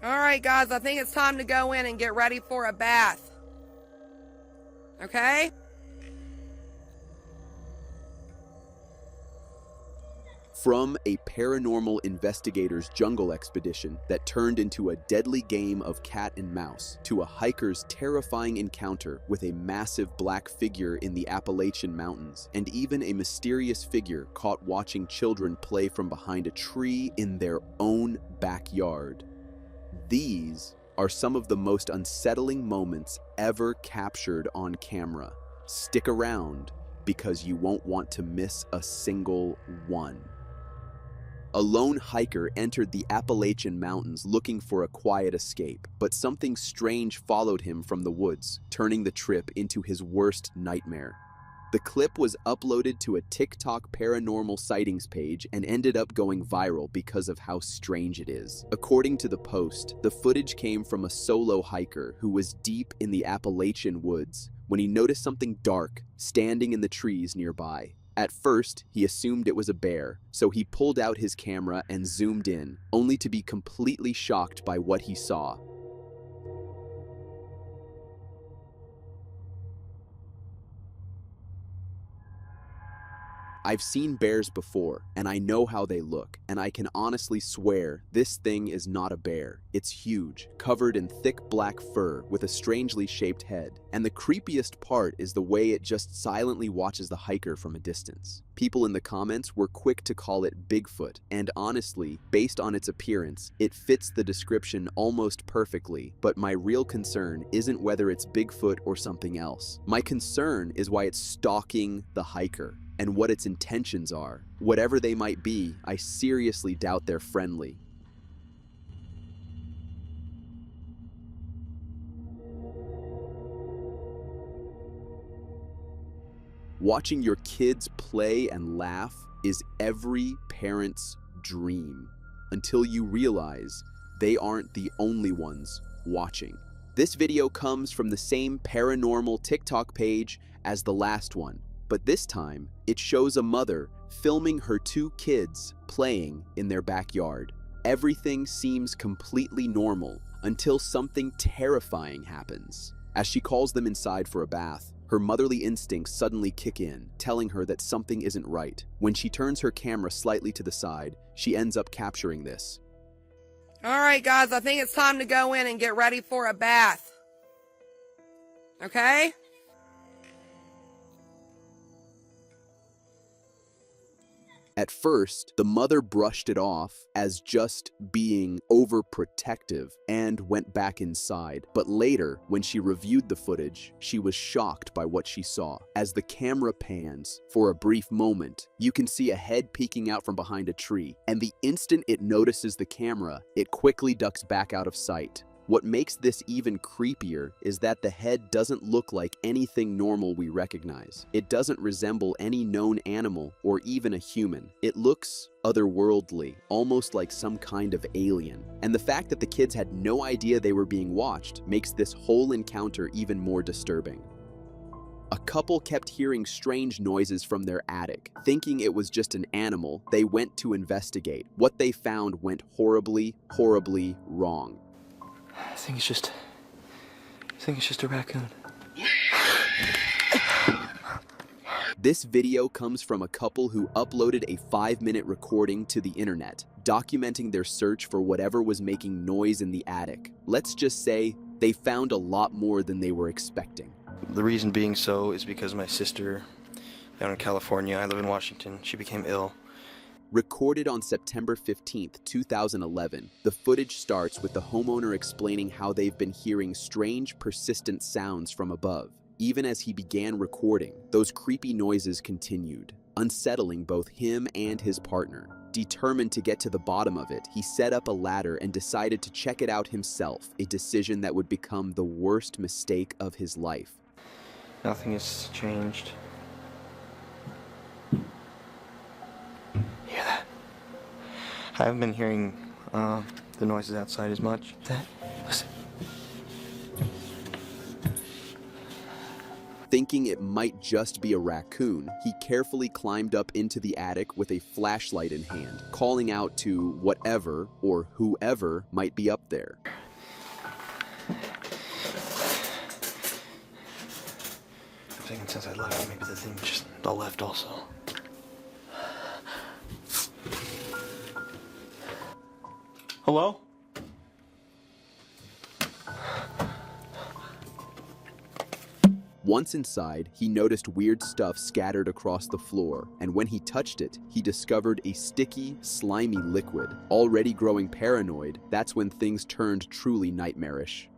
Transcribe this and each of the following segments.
All right, guys, I think it's time to go in and get ready for a bath. Okay? From a paranormal investigator's jungle expedition that turned into a deadly game of cat and mouse, to a hiker's terrifying encounter with a massive black figure in the Appalachian Mountains, and even a mysterious figure caught watching children play from behind a tree in their own backyard. These are some of the most unsettling moments ever captured on camera. Stick around, because you won't want to miss a single one. A lone hiker entered the Appalachian Mountains looking for a quiet escape, but something strange followed him from the woods, turning the trip into his worst nightmare. The clip was uploaded to a TikTok paranormal sightings page and ended up going viral because of how strange it is. According to the post, the footage came from a solo hiker who was deep in the Appalachian woods when he noticed something dark standing in the trees nearby. At first, he assumed it was a bear, so he pulled out his camera and zoomed in, only to be completely shocked by what he saw. I've seen bears before, and I know how they look, and I can honestly swear this thing is not a bear. It's huge, covered in thick black fur with a strangely shaped head. And the creepiest part is the way it just silently watches the hiker from a distance. People in the comments were quick to call it Bigfoot, and honestly, based on its appearance, it fits the description almost perfectly. But my real concern isn't whether it's Bigfoot or something else. My concern is why it's stalking the hiker, and what its intentions are. Whatever they might be, I seriously doubt they're friendly. Watching your kids play and laugh is every parent's dream, until you realize they aren't the only ones watching. This video comes from the same paranormal TikTok page as the last one, but this time, it shows a mother filming her two kids playing in their backyard. Everything seems completely normal until something terrifying happens. As she calls them inside for a bath, her motherly instincts suddenly kick in, telling her that something isn't right. When she turns her camera slightly to the side, she ends up capturing this. All right, guys, I think it's time to go in and get ready for a bath. Okay? At first, the mother brushed it off as just being overprotective and went back inside. But later, when she reviewed the footage, she was shocked by what she saw. As the camera pans for a brief moment, you can see a head peeking out from behind a tree, and the instant it notices the camera, it quickly ducks back out of sight. What makes this even creepier is that the head doesn't look like anything normal we recognize. It doesn't resemble any known animal or even a human. It looks otherworldly, almost like some kind of alien. And the fact that the kids had no idea they were being watched makes this whole encounter even more disturbing. A couple kept hearing strange noises from their attic. Thinking it was just an animal, they went to investigate. What they found went horribly, horribly wrong. I think it's just a raccoon. This video comes from a couple who uploaded a 5-minute recording to the internet, documenting their search for whatever was making noise in the attic. Let's just say they found a lot more than they were expecting. The reason being so is because my sister down in California, I live in Washington, she became ill. Recorded on September 15th, 2011, the footage starts with the homeowner explaining how they've been hearing strange, persistent sounds from above. Even as he began recording, those creepy noises continued, unsettling both him and his partner. Determined to get to the bottom of it, he set up a ladder and decided to check it out himself, a decision that would become the worst mistake of his life. Nothing has changed. Hear that? I haven't been hearing the noises outside as much. Listen. Thinking it might just be a raccoon, he carefully climbed up into the attic with a flashlight in hand, calling out to whatever or whoever might be up there. thinking since I left, maybe the thing just all left also. Hello? Once inside, he noticed weird stuff scattered across the floor, and when he touched it, he discovered a sticky, slimy liquid. Already growing paranoid, that's when things turned truly nightmarish.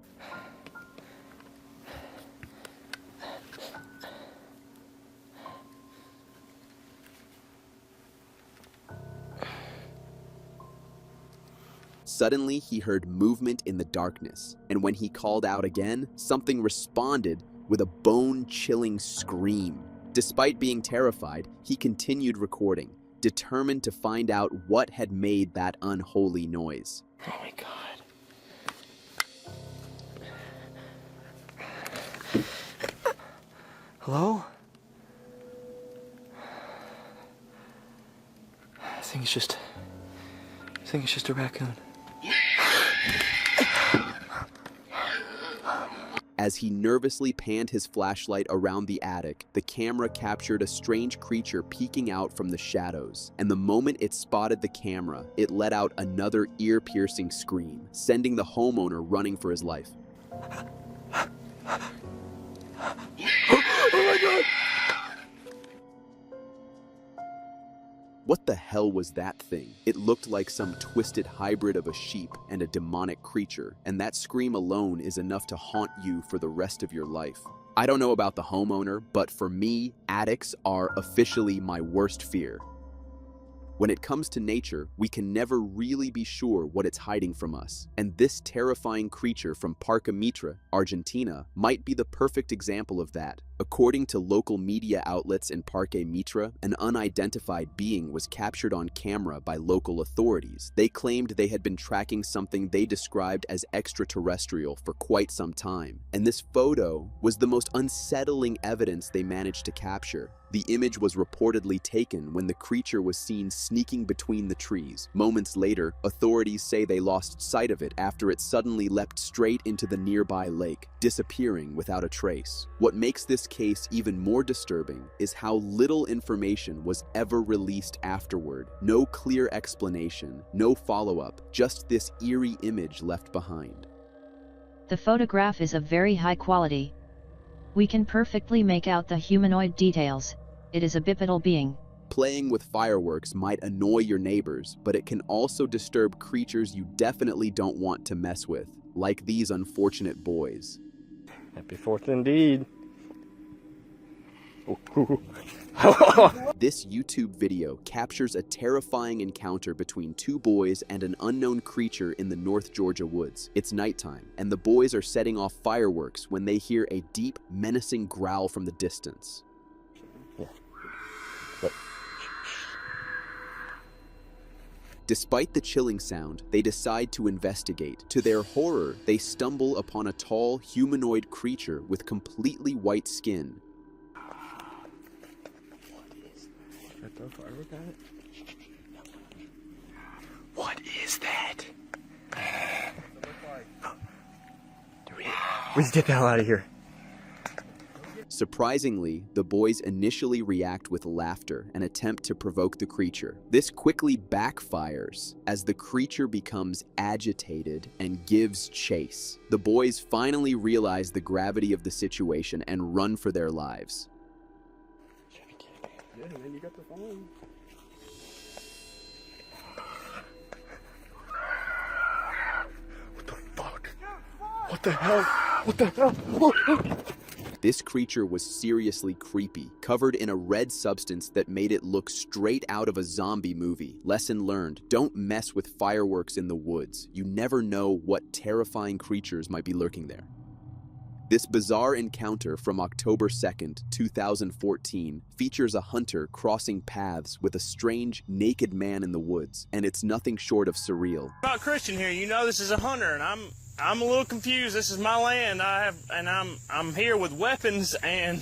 Suddenly, he heard movement in the darkness, and when he called out again, something responded with a bone-chilling scream. Despite being terrified, he continued recording, determined to find out what had made that unholy noise. Oh my God. Hello? I think it's just a raccoon. As he nervously panned his flashlight around the attic, the camera captured a strange creature peeking out from the shadows. And the moment it spotted the camera, it let out another ear-piercing scream, sending the homeowner running for his life. Oh my God! What the hell was that thing? It looked like some twisted hybrid of a sheep and a demonic creature, and that scream alone is enough to haunt you for the rest of your life. I don't know about the homeowner, but for me, attics are officially my worst fear. When it comes to nature, we can never really be sure what it's hiding from us, and this terrifying creature from Parque Mitra, Argentina, might be the perfect example of that. According to local media outlets in Parque Mitra, an unidentified being was captured on camera by local authorities. They claimed they had been tracking something they described as extraterrestrial for quite some time, and this photo was the most unsettling evidence they managed to capture. The image was reportedly taken when the creature was seen sneaking between the trees. Moments later, authorities say they lost sight of it after it suddenly leapt straight into the nearby lake, disappearing without a trace. What makes this case even more disturbing is how little information was ever released afterward. No clear explanation, no follow-up, just this eerie image left behind. The photograph is of very high quality. We can perfectly make out the humanoid details. It is a bipedal being. Playing with fireworks might annoy your neighbors, but it can also disturb creatures you definitely don't want to mess with, like these unfortunate boys. Happy 4th indeed. This YouTube video captures a terrifying encounter between two boys and an unknown creature in the North Georgia woods. It's nighttime, and the boys are setting off fireworks when they hear a deep, menacing growl from the distance. Despite the chilling sound, they decide to investigate. To their horror, they stumble upon a tall, humanoid creature with completely white skin. What is that? We just get the hell out of here. Surprisingly, the boys initially react with laughter and attempt to provoke the creature. This quickly backfires as the creature becomes agitated and gives chase. The boys finally realize the gravity of the situation and run for their lives. Yeah, man, you got the phone. What the fuck? What the hell? What the hell? This creature was seriously creepy, covered in a red substance that made it look straight out of a zombie movie. Lesson learned, don't mess with fireworks in the woods. You never know what terrifying creatures might be lurking there. This bizarre encounter from October 2nd, 2014 features a hunter crossing paths with a strange, naked man in the woods, and it's nothing short of surreal. About Christian here, you know this is a hunter, and I'm a little confused. This is my land. I'm here with weapons, and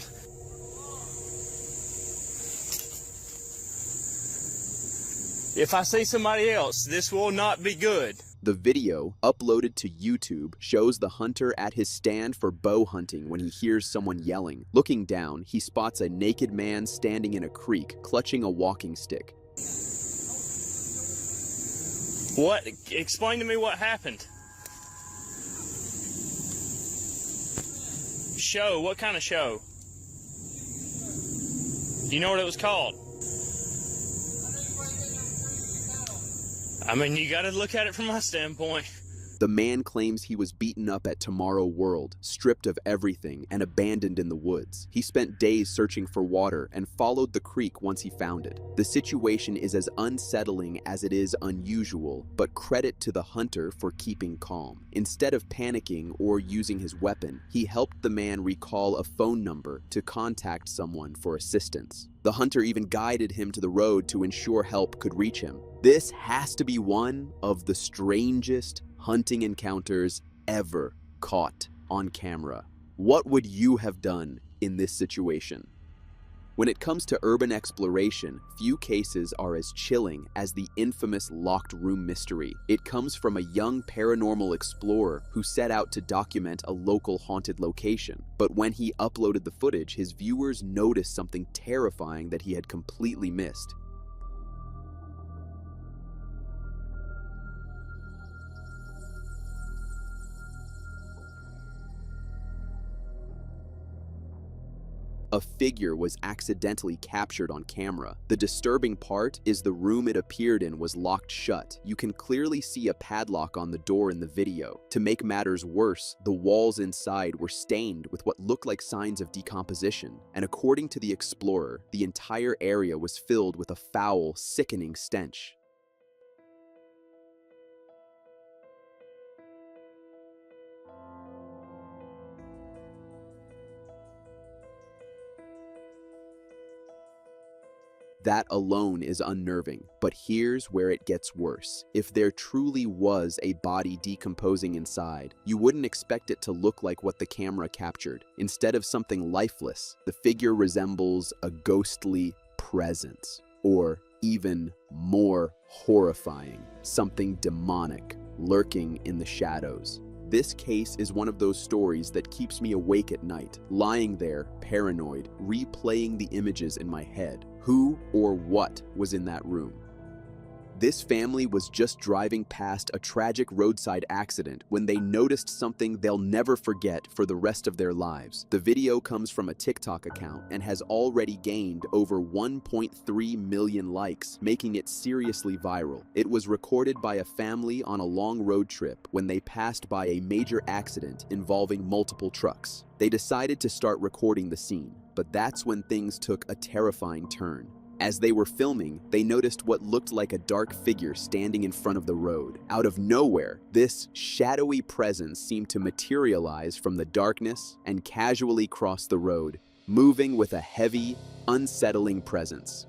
If I see somebody else, this will not be good. The video, uploaded to YouTube, shows the hunter at his stand for bow hunting when he hears someone yelling. Looking down, he spots a naked man standing in a creek, clutching a walking stick. What? Explain to me what happened. Show? What kind of show? Do you know what it was called? I mean, you gotta look at it from my standpoint. The man claims he was beaten up at Tomorrow World, stripped of everything, and abandoned in the woods. He spent days searching for water and followed the creek once he found it. The situation is as unsettling as it is unusual, but credit to the hunter for keeping calm. Instead of panicking or using his weapon, he helped the man recall a phone number to contact someone for assistance. The hunter even guided him to the road to ensure help could reach him. This has to be one of the strangest hunting encounters ever caught on camera. What would you have done in this situation? When it comes to urban exploration, few cases are as chilling as the infamous locked room mystery. It comes from a young paranormal explorer who set out to document a local haunted location. But when he uploaded the footage, his viewers noticed something terrifying that he had completely missed. A figure was accidentally captured on camera. The disturbing part is the room it appeared in was locked shut. You can clearly see a padlock on the door in the video. To make matters worse, the walls inside were stained with what looked like signs of decomposition. And according to the explorer, the entire area was filled with a foul, sickening stench. That alone is unnerving, but here's where it gets worse. If there truly was a body decomposing inside, you wouldn't expect it to look like what the camera captured. Instead of something lifeless, the figure resembles a ghostly presence, or even more horrifying, something demonic lurking in the shadows. This case is one of those stories that keeps me awake at night, lying there, paranoid, replaying the images in my head. Who or what was in that room? This family was just driving past a tragic roadside accident when they noticed something they'll never forget for the rest of their lives. The video comes from a TikTok account and has already gained over 1.3 million likes, making it seriously viral. It was recorded by a family on a long road trip when they passed by a major accident involving multiple trucks. They decided to start recording the scene, but that's when things took a terrifying turn. As they were filming, they noticed what looked like a dark figure standing in front of the road. Out of nowhere, this shadowy presence seemed to materialize from the darkness and casually cross the road, moving with a heavy, unsettling presence.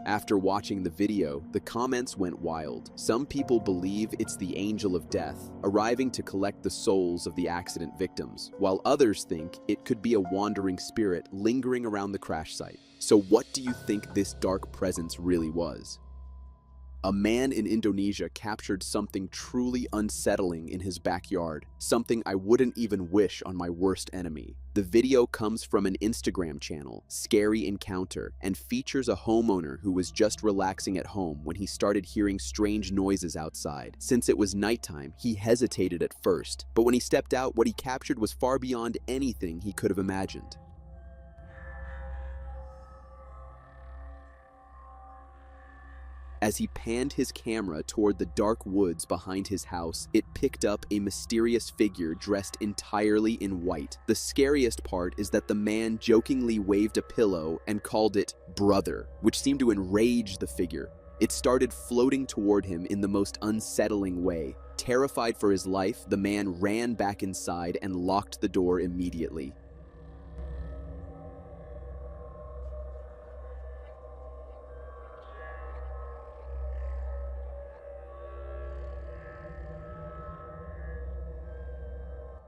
After watching the video, the comments went wild. Some people believe it's the angel of death, arriving to collect the souls of the accident victims, while others think it could be a wandering spirit lingering around the crash site. So what do you think this dark presence really was? A man in Indonesia captured something truly unsettling in his backyard, something I wouldn't even wish on my worst enemy. The video comes from an Instagram channel, Scary Encounter, and features a homeowner who was just relaxing at home when he started hearing strange noises outside. Since it was nighttime, he hesitated at first, but when he stepped out, what he captured was far beyond anything he could have imagined. As he panned his camera toward the dark woods behind his house, it picked up a mysterious figure dressed entirely in white. The scariest part is that the man jokingly waved a pillow and called it brother, which seemed to enrage the figure. It started floating toward him in the most unsettling way. Terrified for his life, the man ran back inside and locked the door immediately.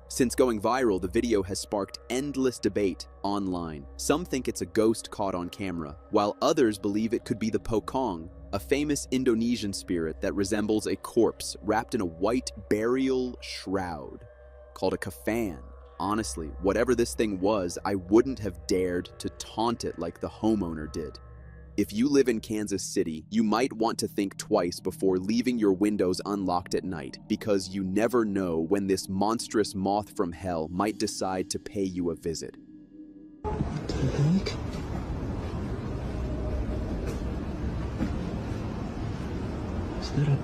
Since going viral, the video has sparked endless debate online. Some think it's a ghost caught on camera, while others believe it could be the pocong, a famous Indonesian spirit that resembles a corpse wrapped in a white burial shroud called a kafan. Honestly, whatever this thing was, I wouldn't have dared to taunt it like the homeowner did. If you live in Kansas City, you might want to think twice before leaving your windows unlocked at night, because you never know when this monstrous moth from hell might decide to pay you a visit. What do you think? Is that a...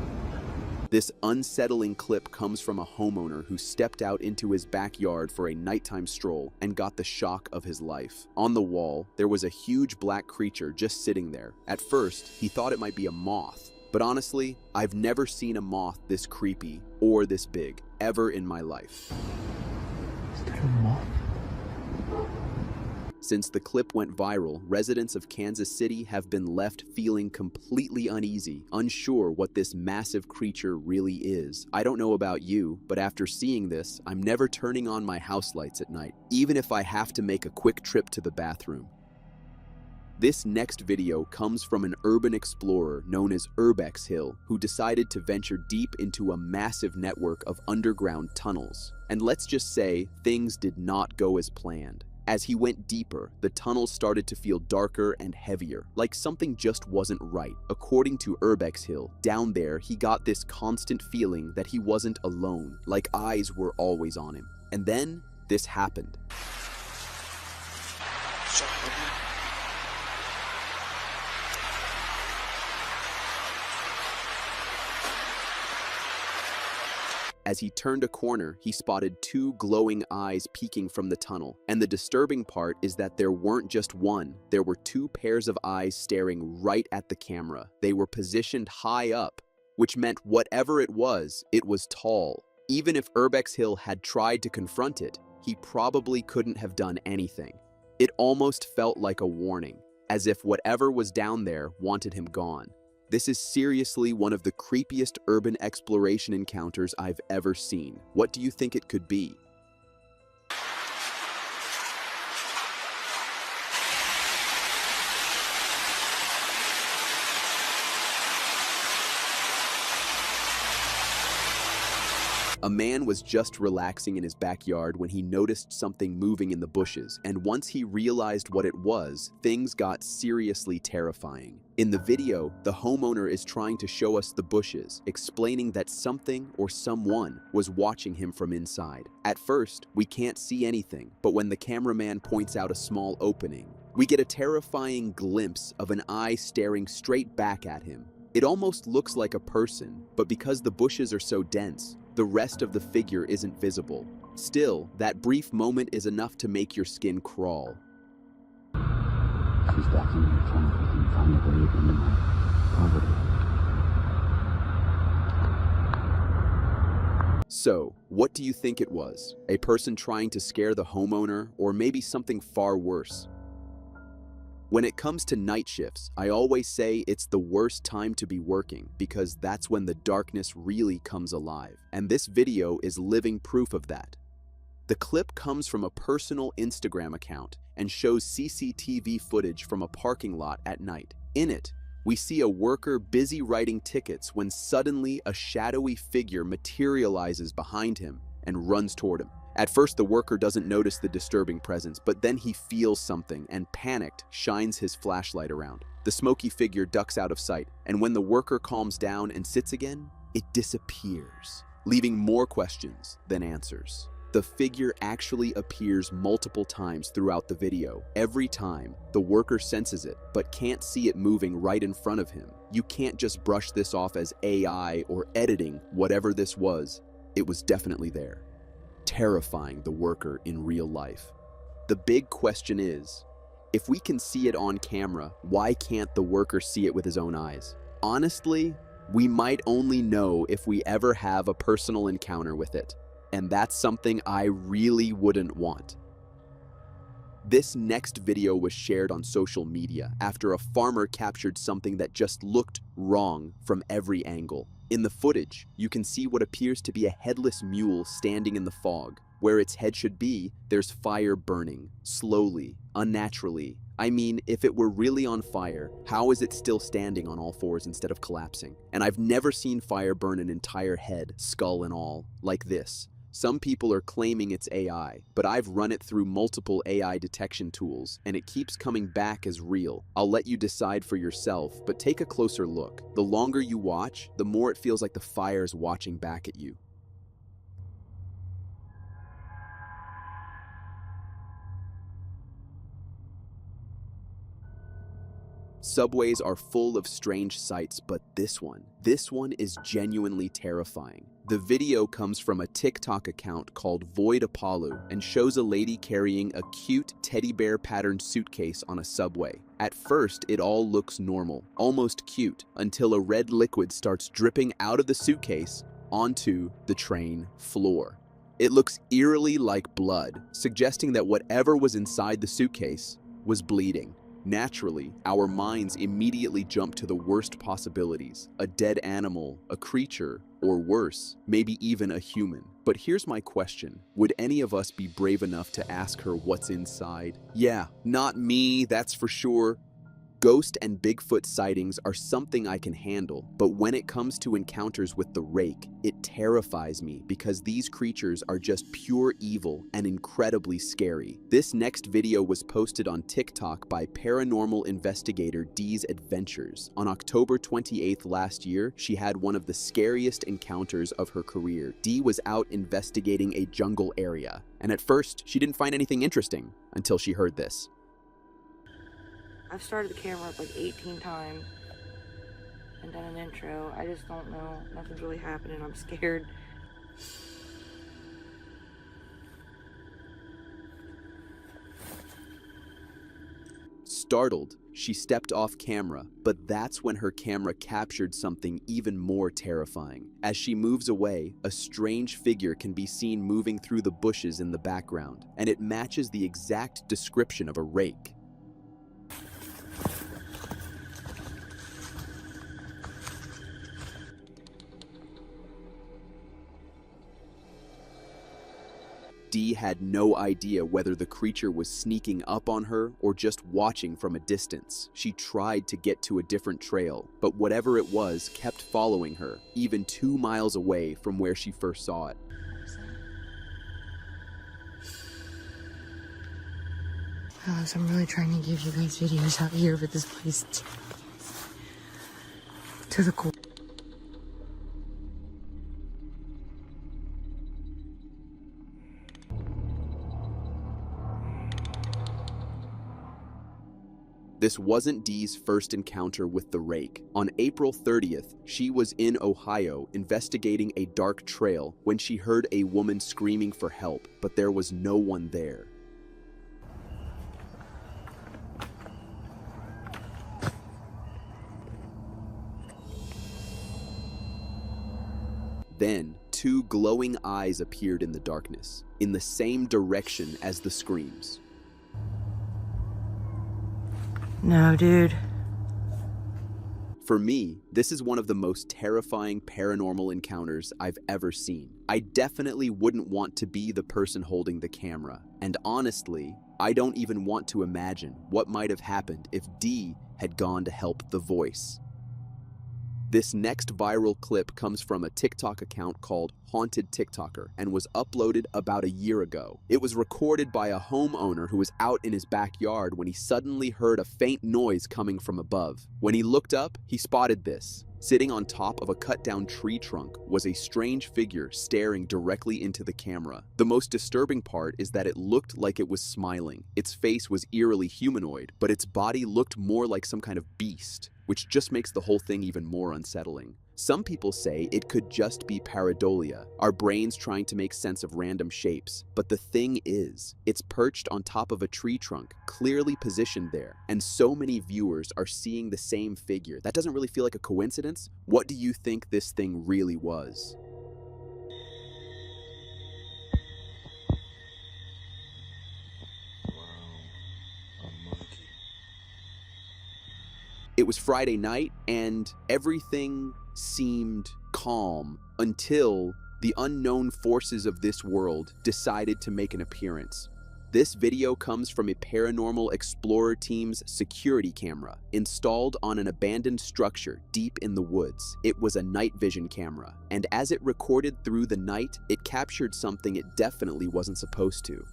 This unsettling clip comes from a homeowner who stepped out into his backyard for a nighttime stroll and got the shock of his life. On the wall, there was a huge black creature just sitting there. At first, he thought it might be a moth, but honestly, I've never seen a moth this creepy or this big ever in my life. Is that a moth? Since the clip went viral, residents of Kansas City have been left feeling completely uneasy, unsure what this massive creature really is. I don't know about you, but after seeing this, I'm never turning on my house lights at night, even if I have to make a quick trip to the bathroom. This next video comes from an urban explorer known as Urbex Hill, who decided to venture deep into a massive network of underground tunnels. And let's just say, things did not go as planned. As he went deeper, the tunnels started to feel darker and heavier, like something just wasn't right. According to Urbex Hill, down there he got this constant feeling that he wasn't alone, like eyes were always on him. And then, this happened. As he turned a corner, he spotted two glowing eyes peeking from the tunnel. And the disturbing part is that there weren't just one, there were two pairs of eyes staring right at the camera. They were positioned high up, which meant whatever it was tall. Even if Urbex Hill had tried to confront it, he probably couldn't have done anything. It almost felt like a warning, as if whatever was down there wanted him gone. This is seriously one of the creepiest urban exploration encounters I've ever seen. What do you think it could be? A man was just relaxing in his backyard when he noticed something moving in the bushes, and once he realized what it was, things got seriously terrifying. In the video, the homeowner is trying to show us the bushes, explaining that something or someone was watching him from inside. At first, we can't see anything, but when the cameraman points out a small opening, we get a terrifying glimpse of an eye staring straight back at him. It almost looks like a person, but because the bushes are so dense, the rest of the figure isn't visible. Still, that brief moment is enough to make your skin crawl. She's back in the tunnel and find a way into my property. So, what do you think it was? A person trying to scare the homeowner, or maybe something far worse? When it comes to night shifts, I always say it's the worst time to be working because that's when the darkness really comes alive. And this video is living proof of that. The clip comes from a personal Instagram account and shows CCTV footage from a parking lot at night. In it, we see a worker busy writing tickets when suddenly a shadowy figure materializes behind him and runs toward him. At first, the worker doesn't notice the disturbing presence, but then he feels something and, panicked, shines his flashlight around. The smoky figure ducks out of sight, and when the worker calms down and sits again, it disappears, leaving more questions than answers. The figure actually appears multiple times throughout the video. Every time, the worker senses it, but can't see it moving right in front of him. You can't just brush this off as AI or editing. Whatever this was, it was definitely there, terrifying the worker in real life. The big question is, if we can see it on camera, why can't the worker see it with his own eyes? honestly, we might only know if we ever have a personal encounter with it, and that's something I really wouldn't want. This next video was shared on social media after a farmer captured something that just looked wrong from every angle. In the footage, you can see what appears to be a headless mule standing in the fog. Where its head should be, there's fire burning, slowly, unnaturally. I mean, if it were really on fire, how is it still standing on all fours instead of collapsing? And I've never seen fire burn an entire head, skull and all, like this. Some people are claiming it's AI, but I've run it through multiple AI detection tools, and it keeps coming back as real. I'll let you decide for yourself, but take a closer look. The longer you watch, the more it feels like the fire's watching back at you. Subways are full of strange sights, but this one is genuinely terrifying. The video comes from a TikTok account called Void Apollo and shows a lady carrying a cute teddy bear patterned suitcase on a subway. At first, it all looks normal, almost cute, until a red liquid starts dripping out of the suitcase onto the train floor. It looks eerily like blood, suggesting that whatever was inside the suitcase was bleeding. Naturally, our minds immediately jump to the worst possibilities: a dead animal, a creature, or worse, maybe even a human. But here's my question: would any of us be brave enough to ask her what's inside? Yeah, not me, that's for sure. Ghost and Bigfoot sightings are something I can handle, but when it comes to encounters with the rake, it terrifies me because these creatures are just pure evil and incredibly scary. This next video was posted on TikTok by paranormal investigator Dee's Adventures. On October 28th last year, she had one of the scariest encounters of her career. Dee was out investigating a jungle area, and at first, she didn't find anything interesting until she heard this. I've started the camera up like 18 times and done an intro. I just don't know. Nothing's really happening. I'm scared. Startled, she stepped off camera, but that's when her camera captured something even more terrifying. As she moves away, a strange figure can be seen moving through the bushes in the background, and it matches the exact description of a rake. Dee had no idea whether the creature was sneaking up on her or just watching from a distance. She tried to get to a different trail, but whatever it was kept following her, even 2 miles away from where she first saw it. Alex, I'm really trying to give you guys videos out here, but this place to the core. This wasn't Dee's first encounter with the rake. On April 30th, she was in Ohio investigating a dark trail when she heard a woman screaming for help, but there was no one there. Then, 2 glowing eyes appeared in the darkness, in the same direction as the screams. No, dude. For me, this is one of the most terrifying paranormal encounters I've ever seen. I definitely wouldn't want to be the person holding the camera. And honestly, I don't even want to imagine what might have happened if Dee had gone to help the voice. This next viral clip comes from a TikTok account called Haunted TikToker and was uploaded about a year ago. It was recorded by a homeowner who was out in his backyard when he suddenly heard a faint noise coming from above. When he looked up, he spotted this. Sitting on top of a cut-down tree trunk was a strange figure staring directly into the camera. The most disturbing part is that it looked like it was smiling. Its face was eerily humanoid, but its body looked more like some kind of beast, which just makes the whole thing even more unsettling. Some people say it could just be pareidolia, our brains trying to make sense of random shapes. But the thing is, it's perched on top of a tree trunk, clearly positioned there, and so many viewers are seeing the same figure. That doesn't really feel like a coincidence. What do you think this thing really was? It was Friday night, and everything seemed calm until the unknown forces of this world decided to make an appearance. This video comes from a paranormal explorer team's security camera installed on an abandoned structure deep in the woods. It was a night vision camera, and as it recorded through the night, it captured something it definitely wasn't supposed to.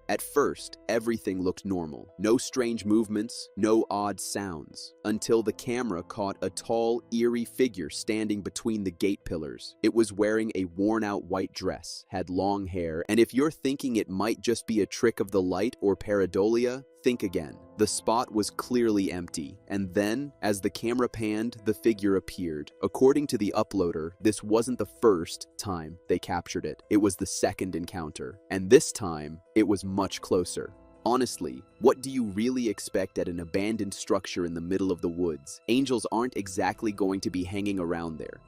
At first, everything looked normal. No strange movements, no odd sounds, until the camera caught a tall, eerie figure standing between the gate pillars. It was wearing a worn-out white dress, had long hair, and if you're thinking it might just be a trick of the light or pareidolia, think again. The spot was clearly empty, and then, as the camera panned, the figure appeared. According to the uploader, this wasn't the first time they captured it. It was the second encounter, and this time, it was much closer. Honestly, what do you really expect at an abandoned structure in the middle of the woods? Angels aren't exactly going to be hanging around there.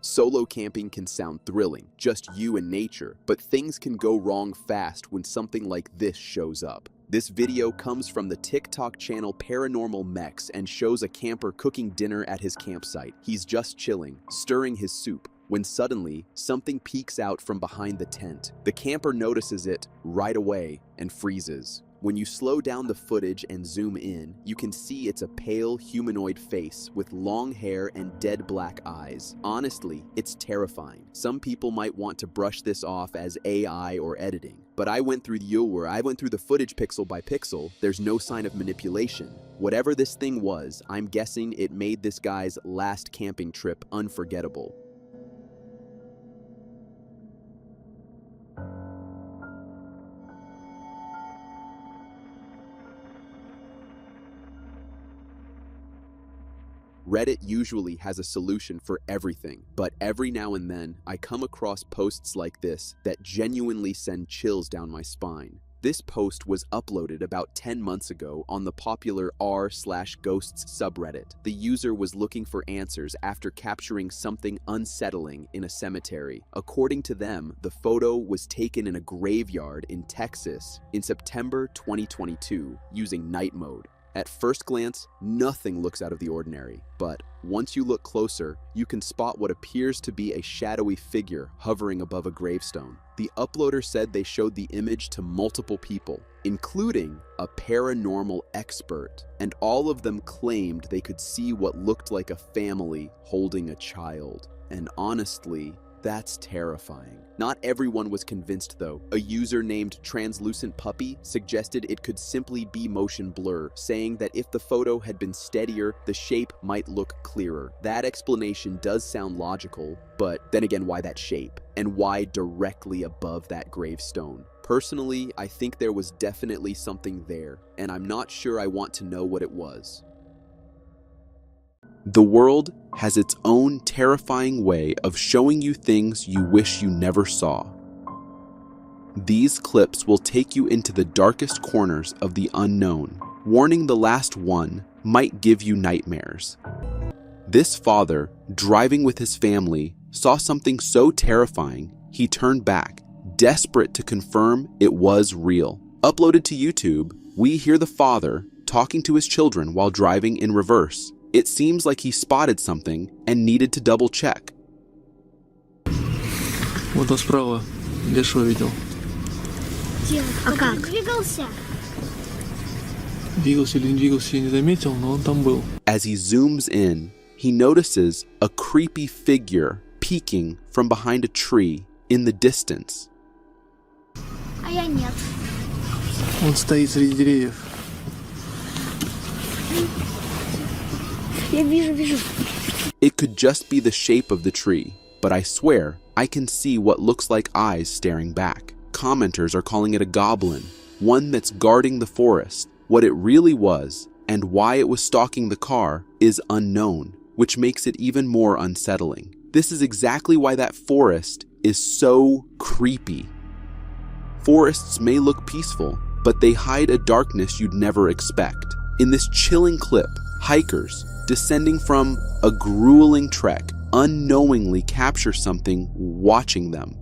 Solo camping can sound thrilling, just you and nature, but things can go wrong fast when something like this shows up. This video comes from the TikTok channel Paranormal Mechs and shows a camper cooking dinner at his campsite. He's just chilling, stirring his soup, when suddenly, something peeks out from behind the tent. The camper notices it right away and freezes. When you slow down the footage and zoom in, you can see it's a pale humanoid face with long hair and dead black eyes. Honestly, it's terrifying. Some people might want to brush this off as AI or editing, but I went through the footage pixel by pixel. There's no sign of manipulation. Whatever this thing was, I'm guessing it made this guy's last camping trip unforgettable. Reddit usually has a solution for everything, but every now and then I come across posts like this that genuinely send chills down my spine. This post was uploaded about 10 months ago on the popular r/ghosts subreddit. The user was looking for answers after capturing something unsettling in a cemetery. According to them, the photo was taken in a graveyard in Texas in September 2022 using night mode. At first glance, nothing looks out of the ordinary, but once you look closer, you can spot what appears to be a shadowy figure hovering above a gravestone. The uploader said they showed the image to multiple people, including a paranormal expert, and all of them claimed they could see what looked like a family holding a child. And honestly, that's terrifying. Not everyone was convinced though. A user named Translucent Puppy suggested it could simply be motion blur, saying that if the photo had been steadier, the shape might look clearer. That explanation does sound logical, but then again, why that shape? And why directly above that gravestone? Personally, I think there was definitely something there, and I'm not sure I want to know what it was. The world has its own terrifying way of showing you things you wish you never saw. These clips will take you into the darkest corners of the unknown. Warning, the last one might give you nightmares. This father, driving with his family, saw something so terrifying he turned back, desperate to confirm it was real. Uploaded to YouTube, we hear the father talking to his children while driving in reverse. It seems like he spotted something and needed to double check. Вот он справа. Где что видел? А как? Двигался. Двигался или не двигался, я не заметил, но он там был. As he zooms in, he notices a creepy figure peeking from behind a tree in the distance. А я нет. Он стоит среди деревьев. Я вижу. It could just be the shape of the tree, but I swear, I can see what looks like eyes staring back. Commenters are calling it a goblin, one that's guarding the forest. What it really was, and why it was stalking the car, is unknown, which makes it even more unsettling. This is exactly why that forest is so creepy. Forests may look peaceful, but they hide a darkness you'd never expect. In this chilling clip, hikers, descending from a grueling trek, unknowingly capture something watching them.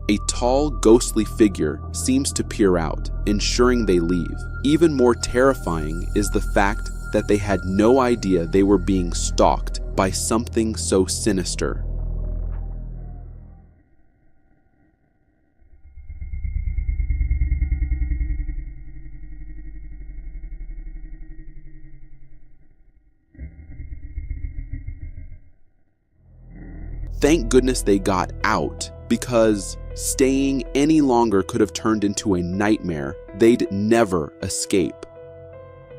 A tall, ghostly figure seems to peer out, ensuring they leave. Even more terrifying is the fact that they had no idea they were being stalked by something so sinister. Thank goodness they got out, because staying any longer could have turned into a nightmare they'd never escape.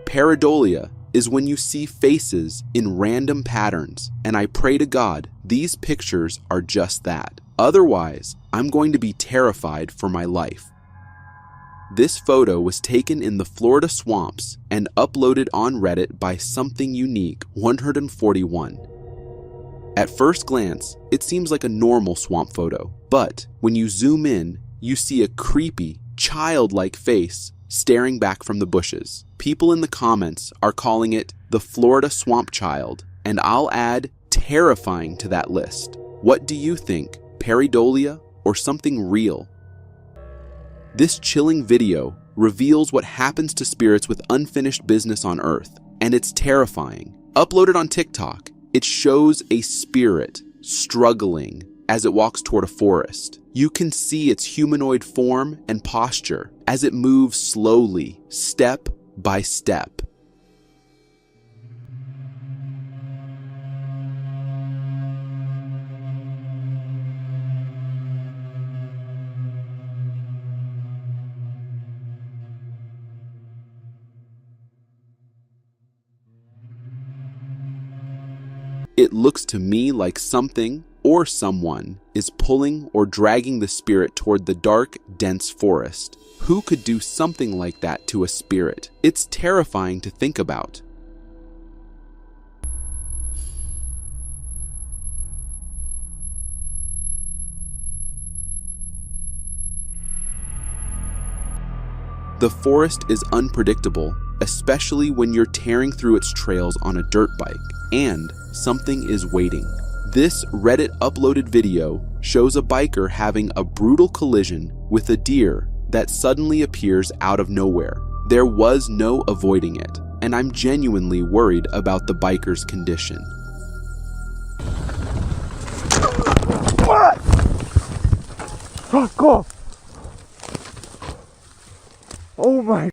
Pareidolia is when you see faces in random patterns, and I pray to God these pictures are just that. Otherwise, I'm going to be terrified for my life. This photo was taken in the Florida swamps and uploaded on Reddit by Something Unique 141. At first glance, it seems like a normal swamp photo, but when you zoom in, you see a creepy, childlike face staring back from the bushes. People in the comments are calling it the Florida Swamp Child, and I'll add terrifying to that list. What do you think, pareidolia or something real? This chilling video reveals what happens to spirits with unfinished business on Earth, and it's terrifying. Uploaded on TikTok, it shows a spirit struggling as it walks toward a forest. You can see its humanoid form and posture as it moves slowly, step by step. It looks to me like something or someone is pulling or dragging the spirit toward the dark, dense forest. Who could do something like that to a spirit? It's terrifying to think about. The forest is unpredictable, especially when you're tearing through its trails on a dirt bike, and something is waiting. This Reddit uploaded video shows a biker having a brutal collision with a deer that suddenly appears out of nowhere. There was no avoiding it, and I'm genuinely worried about the biker's condition. What? Fuck off! Oh my...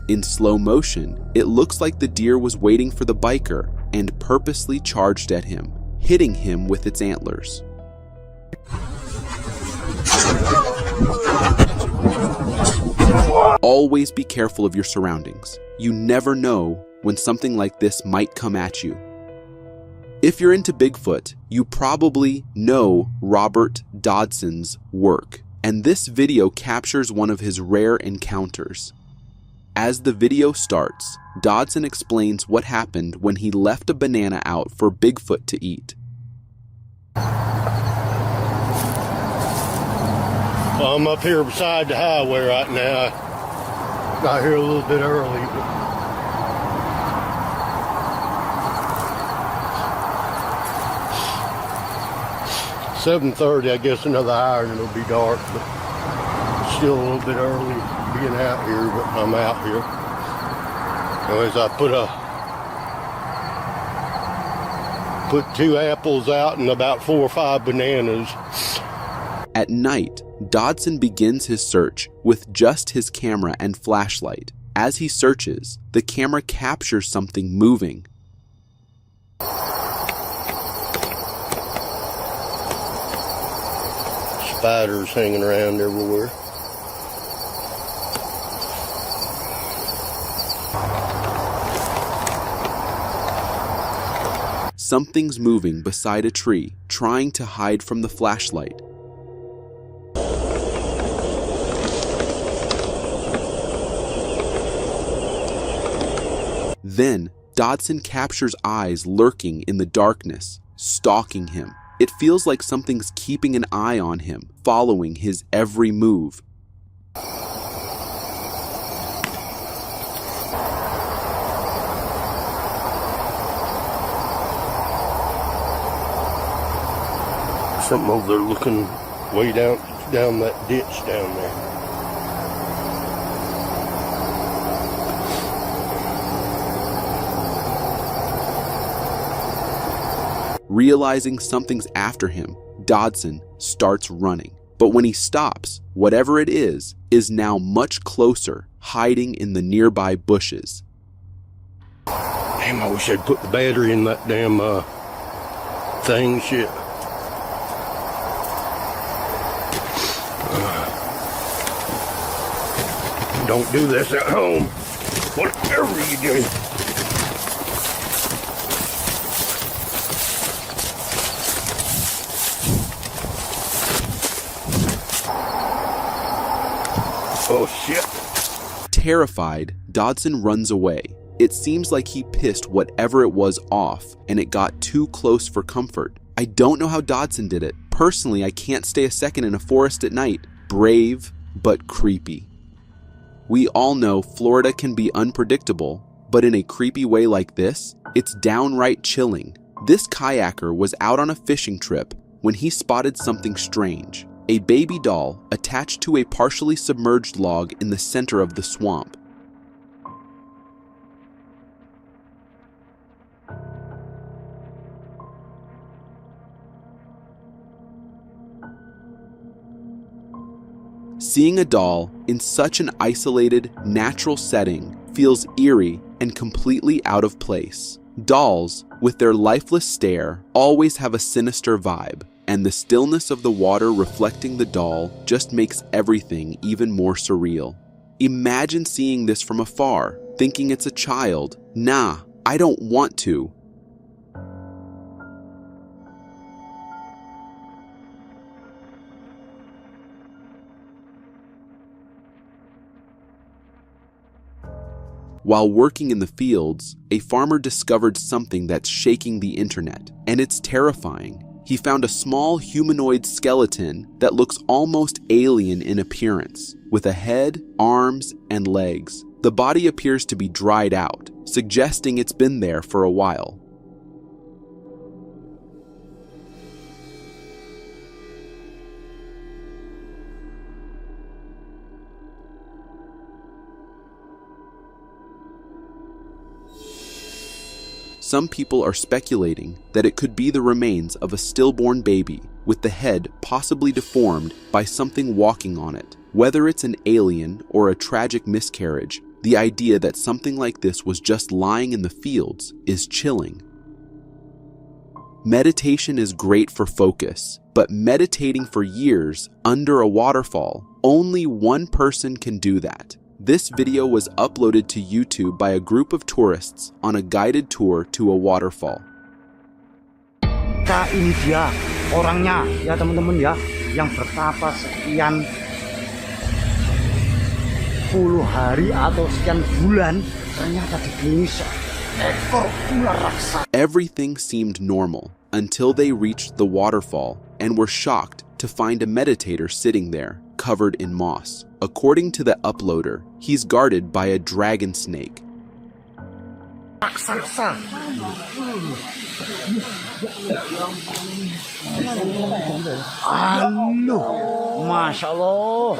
In slow motion, it looks like the deer was waiting for the biker and purposely charged at him, hitting him with its antlers. Always be careful of your surroundings. You never know when something like this might come at you. If you're into Bigfoot, you probably know Robert Dodson's work, and this video captures one of his rare encounters. As the video starts, Dodson explains what happened when he left a banana out for Bigfoot to eat. I'm up here beside the highway right now. Got here a little bit early, but 7:30, I guess another hour and it'll be dark, but it's still a little bit early being out here, but I'm out here. Anyways, I put 2 apples out and about 4 or 5 bananas. At night, Dodson begins his search with just his camera and flashlight. As he searches, the camera captures something moving. spiders hanging around everywhere. Something's moving beside a tree, trying to hide from the flashlight. Then, Dodson captures eyes lurking in the darkness, stalking him. It feels like something's keeping an eye on him, following his every move. Something over there looking way down that ditch down there. Realizing something's after him, Dodson starts running. But when he stops, whatever it is now much closer, hiding in the nearby bushes. Damn, I wish I'd put the battery in that damn thing. Shit. Don't do this at home. Whatever you do. Oh shit. Terrified, Dodson runs away. It seems like he pissed whatever it was off, and it got too close for comfort. I don't know how Dodson did it. Personally, I can't stay a second in a forest at night. Brave, but creepy. We all know Florida can be unpredictable, but in a creepy way like this, it's downright chilling. This kayaker was out on a fishing trip when he spotted something strange. A baby doll attached to a partially submerged log in the center of the swamp. Seeing a doll in such an isolated, natural setting feels eerie and completely out of place. Dolls, with their lifeless stare, always have a sinister vibe, and the stillness of the water reflecting the doll just makes everything even more surreal. Imagine seeing this from afar, thinking it's a child. Nah, I don't want to. While working in the fields, a farmer discovered something that's shaking the internet, and it's terrifying. He found a small humanoid skeleton that looks almost alien in appearance, with a head, arms, and legs. The body appears to be dried out, suggesting it's been there for a while. Some people are speculating that it could be the remains of a stillborn baby, with the head possibly deformed by something walking on it. Whether it's an alien or a tragic miscarriage, the idea that something like this was just lying in the fields is chilling. Meditation is great for focus, but meditating for years under a waterfall, only one person can do that. This video was uploaded to YouTube by a group of tourists on a guided tour to a waterfall. Ini dia orangnya ya teman-teman ya, yang bertapa sekian puluh hari atau sekian bulan ternyata dikelilingi seekor ular raksasa. Everything seemed normal until they reached the waterfall and were shocked to find a meditator sitting there, covered in moss. According to the uploader, he's guarded by a dragon snake. Raksasa. Masya Allah.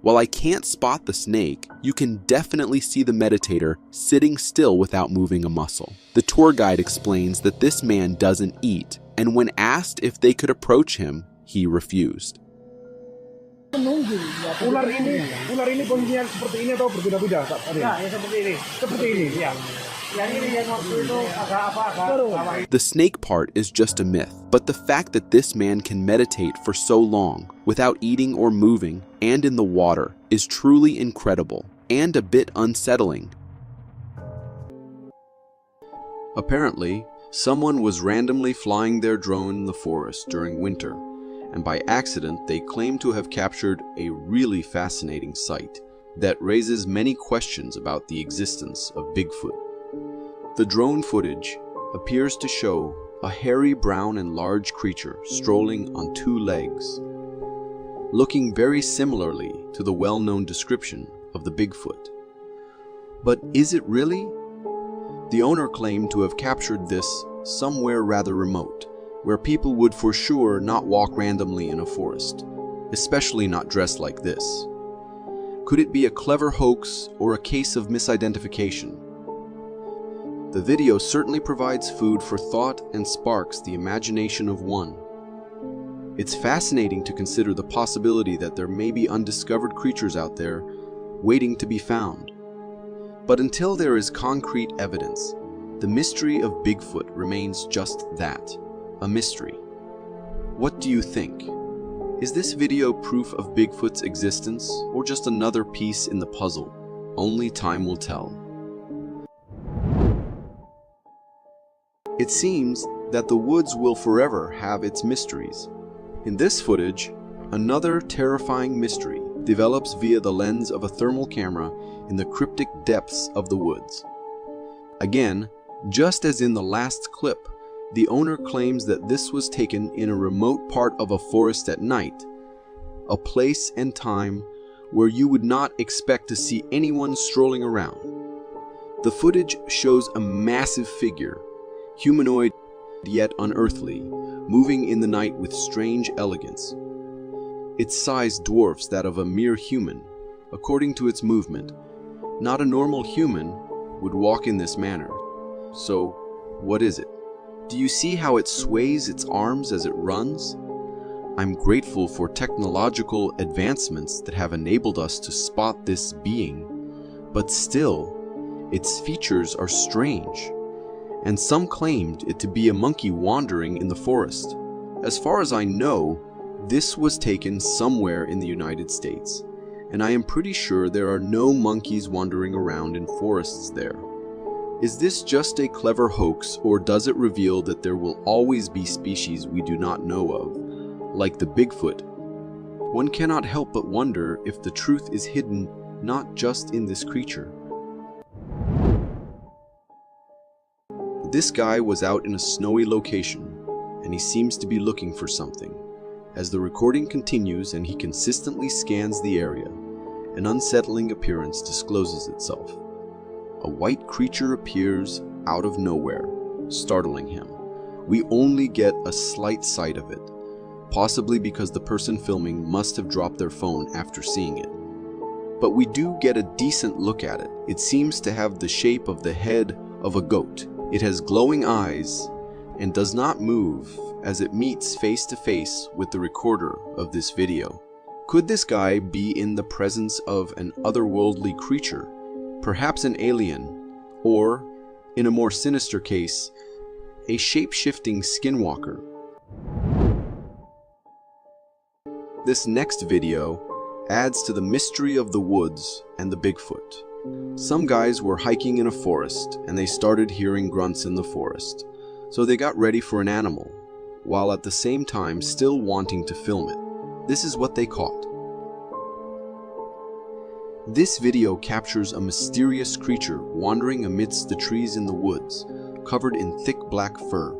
While I can't spot the snake, you can definitely see the meditator sitting still without moving a muscle. The tour guide explains that this man doesn't eat, and when asked if they could approach him, he refused. Ular ini kondisinya seperti ini atau berbeda-beda? Ya, seperti ini. Seperti ini, ya. The snake part is just a myth, but the fact that this man can meditate for so long without eating or moving and in the water is truly incredible and a bit unsettling. Apparently, someone was randomly flying their drone in the forest during winter, and by accident they claim to have captured a really fascinating sight that raises many questions about the existence of Bigfoot. The drone footage appears to show a hairy brown and large creature strolling on two legs, looking very similarly to the well-known description of the Bigfoot. But is it really? The owner claimed to have captured this somewhere rather remote, where people would for sure not walk randomly in a forest, especially not dressed like this. Could it be a clever hoax or a case of misidentification? The video certainly provides food for thought and sparks the imagination of one. It's fascinating to consider the possibility that there may be undiscovered creatures out there waiting to be found. But until there is concrete evidence, the mystery of Bigfoot remains just that, a mystery. What do you think? Is this video proof of Bigfoot's existence or just another piece in the puzzle? Only time will tell. It seems that the woods will forever have its mysteries. In this footage, another terrifying mystery develops via the lens of a thermal camera in the cryptic depths of the woods. Again, just as in the last clip, the owner claims that this was taken in a remote part of a forest at night, a place and time where you would not expect to see anyone strolling around. The footage shows a massive figure, humanoid yet unearthly, moving in the night with strange elegance. Its size dwarfs that of a mere human. According to its movement, not a normal human would walk in this manner. So, what is it? Do you see how it sways its arms as it runs? I'm grateful for technological advancements that have enabled us to spot this being, but still, its features are strange, and some claimed it to be a monkey wandering in the forest. As far as I know, this was taken somewhere in the United States, and I am pretty sure there are no monkeys wandering around in forests there. Is this just a clever hoax, or does it reveal that there will always be species we do not know of, like the Bigfoot? One cannot help but wonder if the truth is hidden not just in this creature. This guy was out in a snowy location, and he seems to be looking for something. As the recording continues and he consistently scans the area, an unsettling appearance discloses itself. A white creature appears out of nowhere, startling him. We only get a slight sight of it, possibly because the person filming must have dropped their phone after seeing it. But we do get a decent look at it. It seems to have the shape of the head of a goat. It has glowing eyes and does not move as it meets face to face with the recorder of this video. Could this guy be in the presence of an otherworldly creature, perhaps an alien, or, in a more sinister case, a shape-shifting skinwalker? This next video adds to the mystery of the woods and the Bigfoot. Some guys were hiking in a forest and they started hearing grunts in the forest, so they got ready for an animal, while at the same time still wanting to film it. This is what they caught. This video captures a mysterious creature wandering amidst the trees in the woods, covered in thick black fur.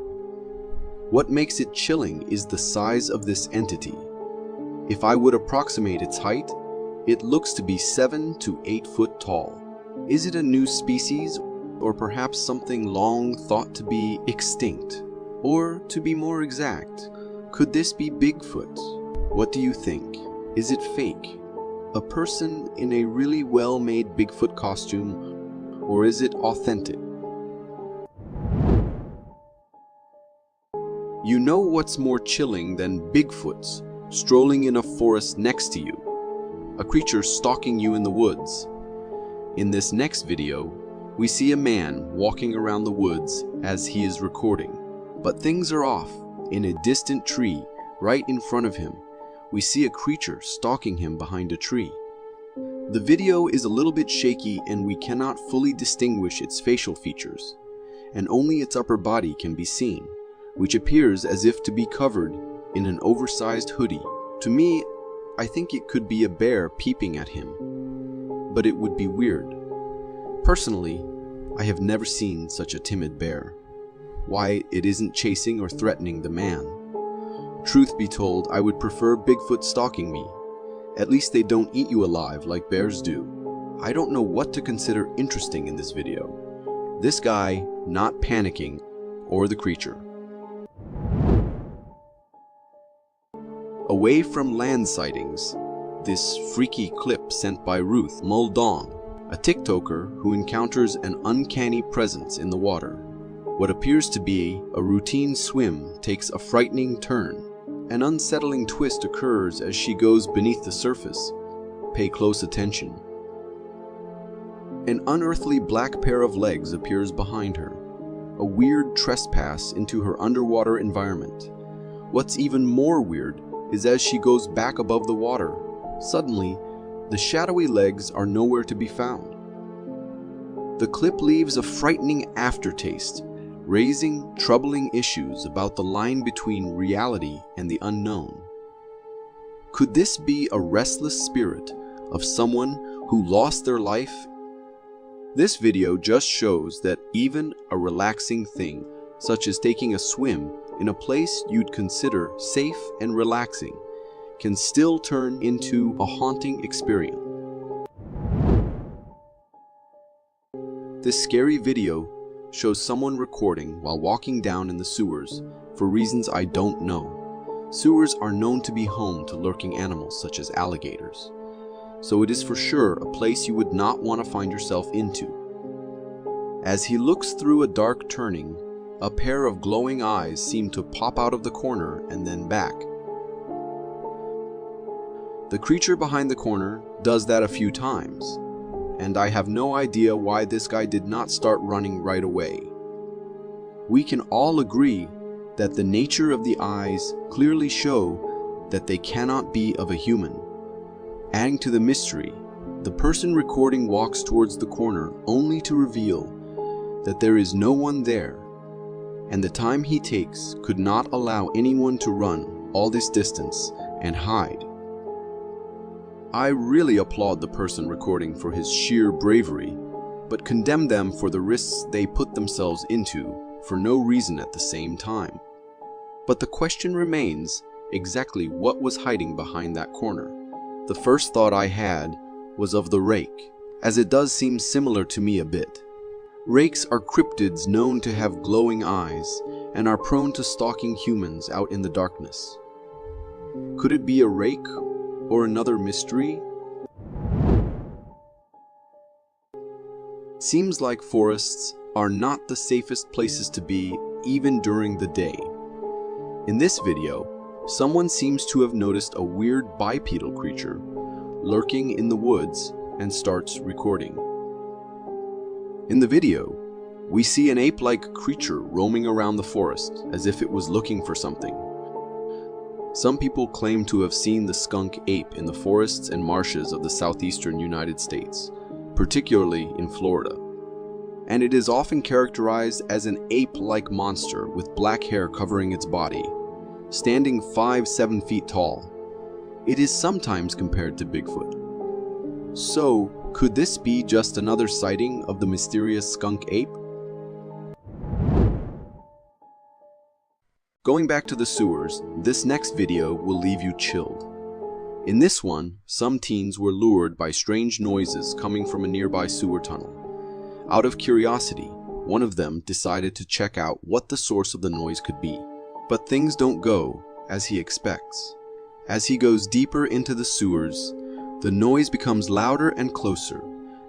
What makes it chilling is the size of this entity. If I would approximate its height, it looks to be 7 to 8 foot tall. Is it a new species, or perhaps something long thought to be extinct? Or, to be more exact, could this be Bigfoot? What do you think? Is it fake? A person in a really well-made Bigfoot costume, or is it authentic? You know what's more chilling than Bigfoots strolling in a forest next to you? A creature stalking you in the woods. In this next video, We see a man walking around the woods as he is recording, but things are off. In a distant tree, right in front of him, we see a creature stalking him behind a tree. The video is a little bit shaky and we cannot fully distinguish its facial features, and only its upper body can be seen, which appears as if to be covered in an oversized hoodie. To me, I think it could be a bear peeping at him, but it would be weird. Personally, I have never seen such a timid bear. Why it isn't chasing or threatening the man? Truth be told, I would prefer Bigfoot stalking me. At least they don't eat you alive like bears do. I don't know what to consider interesting in this video. This guy not panicking, or the creature. Away from land sightings, this freaky clip sent by Ruth Muldong, a TikToker who encounters an uncanny presence in the water. What appears to be a routine swim takes a frightening turn. An unsettling twist occurs as she goes beneath the surface. Pay close attention. An unearthly black pair of legs appears behind her, a weird trespass into her underwater environment. What's even more weird is as she goes back above the water, suddenly, the shadowy legs are nowhere to be found. The clip leaves a frightening aftertaste, raising troubling issues about the line between reality and the unknown. Could this be a restless spirit of someone who lost their life? This video just shows that even a relaxing thing, such as taking a swim in a place you'd consider safe and relaxing, can still turn into a haunting experience. This scary video shows someone recording while walking down in the sewers for reasons I don't know. Sewers are known to be home to lurking animals such as alligators, so it is for sure a place you would not want to find yourself into. As he looks through a dark turning, a pair of glowing eyes seem to pop out of the corner and then back. The creature behind the corner does that a few times, and I have no idea why this guy did not start running right away. We can all agree that the nature of the eyes clearly show that they cannot be of a human. Adding to the mystery, the person recording walks towards the corner only to reveal that there is no one there, and the time he takes could not allow anyone to run all this distance and hide. I really applaud the person recording for his sheer bravery, but condemn them for the risks they put themselves into for no reason at the same time. But the question remains exactly what was hiding behind that corner. The first thought I had was of the rake, as it does seem similar to me a bit. Rakes are cryptids known to have glowing eyes and are prone to stalking humans out in the darkness. Could it be a rake or another mystery? Seems like forests are not the safest places to be even during the day. In this video, someone seems to have noticed a weird bipedal creature lurking in the woods and starts recording. In the video, we see an ape-like creature roaming around the forest as if it was looking for something. Some people claim to have seen the skunk ape in the forests and marshes of the southeastern United States, particularly in Florida. And it is often characterized as an ape-like monster with black hair covering its body, standing 5-7 feet tall. It is sometimes compared to Bigfoot. So, could this be just another sighting of the mysterious skunk ape? Going back to the sewers, this next video will leave you chilled. In this one, some teens were lured by strange noises coming from a nearby sewer tunnel. Out of curiosity, one of them decided to check out what the source of the noise could be. But things don't go as he expects. As he goes deeper into the sewers, the noise becomes louder and closer,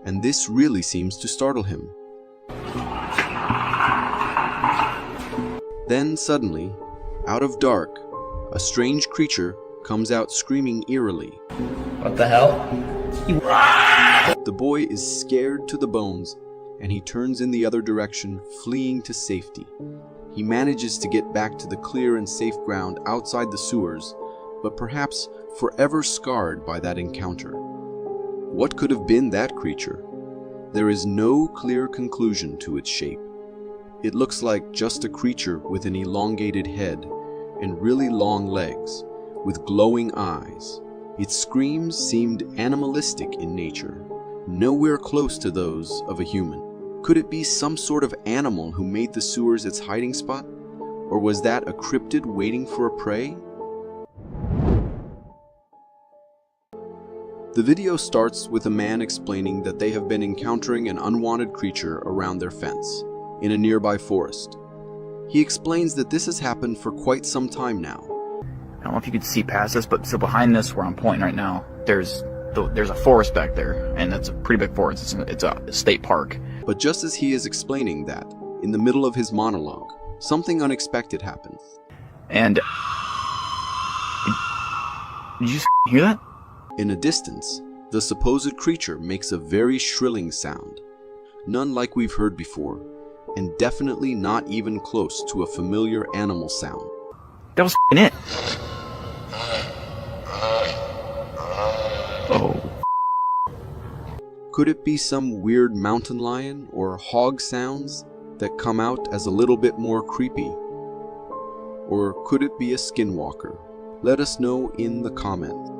and this really seems to startle him. Then suddenly, out of dark, a strange creature comes out screaming eerily. What the hell? The boy is scared to the bones and he turns in the other direction, fleeing to safety. He manages to get back to the clear and safe ground outside the sewers, but perhaps forever scarred by that encounter. What could have been that creature? There is no clear conclusion to its shape. It looks like just a creature with an elongated head and really long legs, with glowing eyes. Its screams seemed animalistic in nature, nowhere close to those of a human. Could it be some sort of animal who made the sewers its hiding spot? Or was that a cryptid waiting for a prey? The video starts with a man explaining that they have been encountering an unwanted creature around their fence, in a nearby forest. He explains that this has happened for quite some time now. I don't know if you could see past this, but so behind this where I'm pointing right now, there's a forest back there, and it's a pretty big forest. It's a state park. But just as he is explaining that, in the middle of his monologue, something unexpected happens. And did you hear that? In a distance, the supposed creature makes a very shrilling sound, none like we've heard before, and definitely not even close to a familiar animal sound. That was it. Oh. Could it be some weird mountain lion or hog sounds that come out as a little bit more creepy? Or could it be a skinwalker? Let us know in the comments.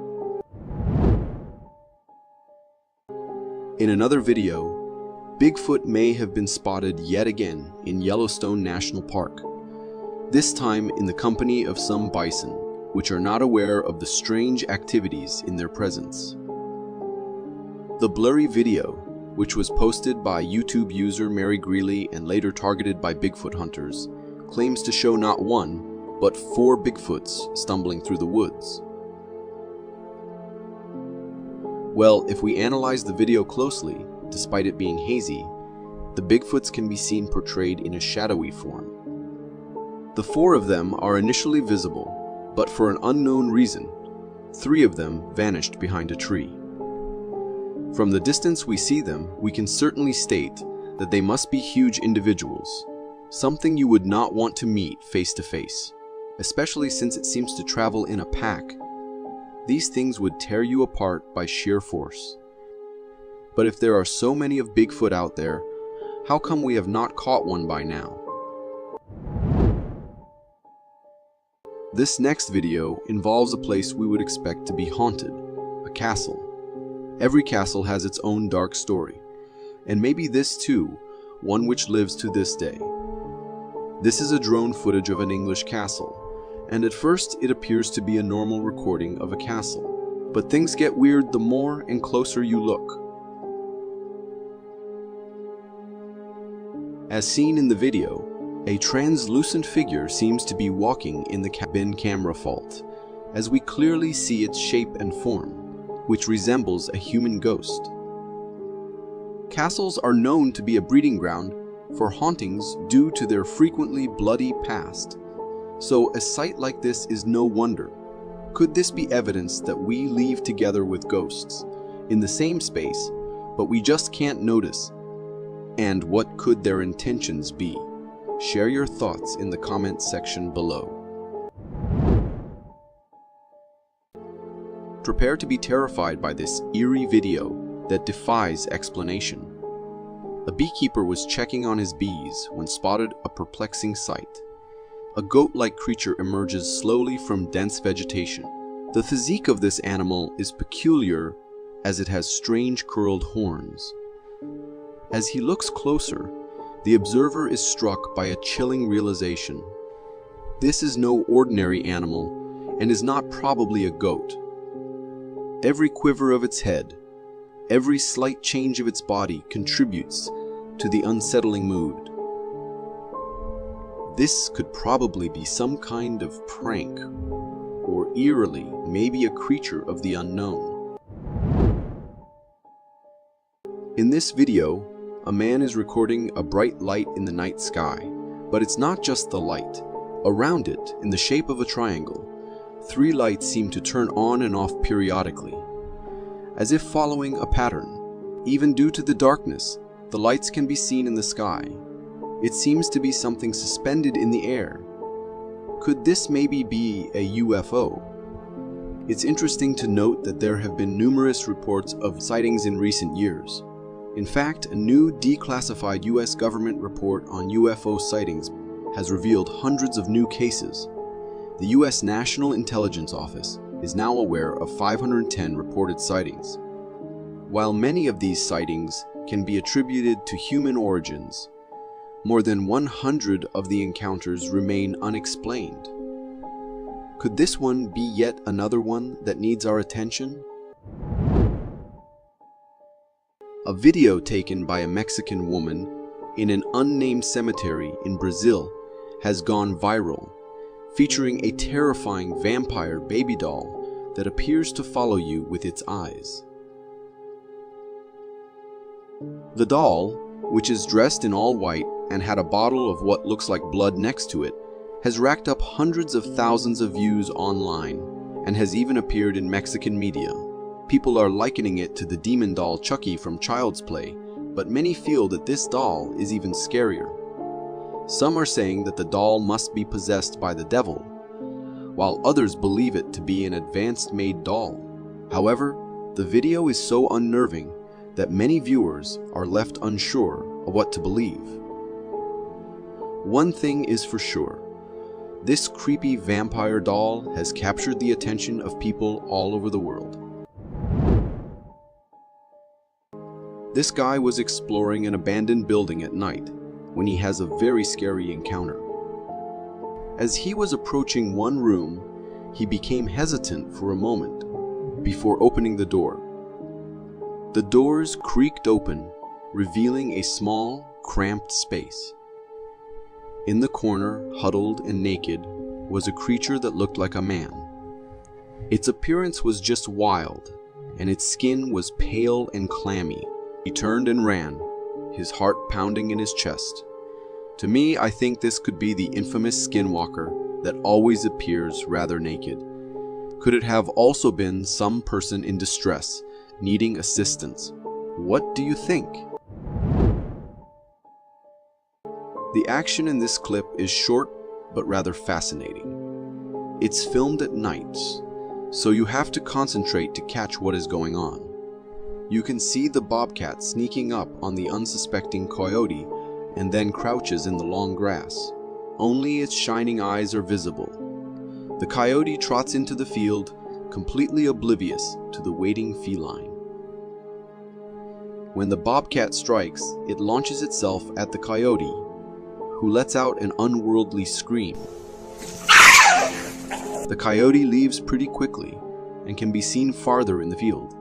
In another video, Bigfoot may have been spotted yet again in Yellowstone National Park, this time in the company of some bison, which are not aware of the strange activities in their presence. The blurry video, which was posted by YouTube user Mary Greeley and later targeted by Bigfoot hunters, claims to show not one, but 4 Bigfoots stumbling through the woods. Well, if we analyze the video closely, despite it being hazy, the Bigfoots can be seen portrayed in a shadowy form. The 4 of them are initially visible, but for an unknown reason, 3 of them vanished behind a tree. From the distance we see them, we can certainly state that they must be huge individuals, something you would not want to meet face to face, especially since it seems to travel in a pack. These things would tear you apart by sheer force. But if there are so many of Bigfoot out there, how come we have not caught one by now? This next video involves a place we would expect to be haunted, a castle. Every castle has its own dark story, and maybe this too, one which lives to this day. This is a drone footage of an English castle, and at first it appears to be a normal recording of a castle. But things get weird the more and closer you look. As seen in the video, a translucent figure seems to be walking in the cabin camera fault, as we clearly see its shape and form, which resembles a human ghost. Castles are known to be a breeding ground for hauntings due to their frequently bloody past, so a sight like this is no wonder. Could this be evidence that we leave together with ghosts, in the same space, but we just can't notice? And what could their intentions be? Share your thoughts in the comments section below. Prepare to be terrified by this eerie video that defies explanation. A beekeeper was checking on his bees when spotted a perplexing sight. A goat-like creature emerges slowly from dense vegetation. The physique of this animal is peculiar as it has strange curled horns. As he looks closer, the observer is struck by a chilling realization. This is no ordinary animal and is not probably a goat. Every quiver of its head, every slight change of its body contributes to the unsettling mood. This could probably be some kind of prank, or eerily, maybe a creature of the unknown. In this video, a man is recording a bright light in the night sky, but it's not just the light. Around it, in the shape of a triangle, 3 lights seem to turn on and off periodically, as if following a pattern. Even due to the darkness, The lights can be seen in the sky. It seems to be something suspended in the air. Could this maybe be a UFO? It's interesting to note that there have been numerous reports of sightings in recent years. In fact, a new declassified US government report on UFO sightings has revealed hundreds of new cases. The US National Intelligence Office is now aware of 510 reported sightings. While many of these sightings can be attributed to human origins, more than 100 of the encounters remain unexplained. Could this one be yet another one that needs our attention? A video taken by a Mexican woman in an unnamed cemetery in Brazil has gone viral, featuring a terrifying vampire baby doll that appears to follow you with its eyes. The doll, which is dressed in all white and had a bottle of what looks like blood next to it, has racked up hundreds of thousands of views online and has even appeared in Mexican media. People are likening it to the demon doll Chucky from Child's Play, but many feel that this doll is even scarier. Some are saying that the doll must be possessed by the devil, while others believe it to be an advanced-made doll. However, the video is so unnerving that many viewers are left unsure of what to believe. One thing is for sure. This creepy vampire doll has captured the attention of people all over the world. This guy was exploring an abandoned building at night when he has a very scary encounter. As he was approaching one room, he became hesitant for a moment before opening the door. The doors creaked open, revealing a small, cramped space. In the corner, huddled and naked, was a creature that looked like a man. Its appearance was just wild, and its skin was pale and clammy. He turned and ran, his heart pounding in his chest. To me, I think this could be the infamous skinwalker that always appears rather naked. Could it have also been some person in distress, needing assistance? What do you think? The action in this clip is short but rather fascinating. It's filmed at night, so you have to concentrate to catch what is going on. You can see the bobcat sneaking up on the unsuspecting coyote and then crouches in the long grass. Only its shining eyes are visible. The coyote trots into the field, completely oblivious to the waiting feline. When the bobcat strikes, it launches itself at the coyote, who lets out an unworldly scream. The coyote leaves pretty quickly and can be seen farther in the field,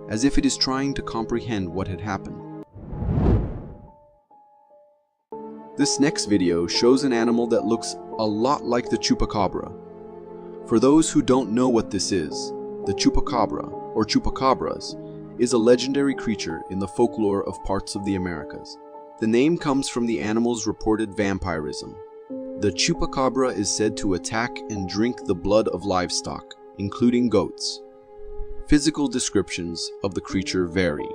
as if it is trying to comprehend what had happened. This next video shows an animal that looks a lot like the chupacabra. For those who don't know what this is, the chupacabra, or chupacabras, is a legendary creature in the folklore of parts of the Americas. The name comes from the animal's reported vampirism. The chupacabra is said to attack and drink the blood of livestock, including goats. Physical descriptions of the creature vary.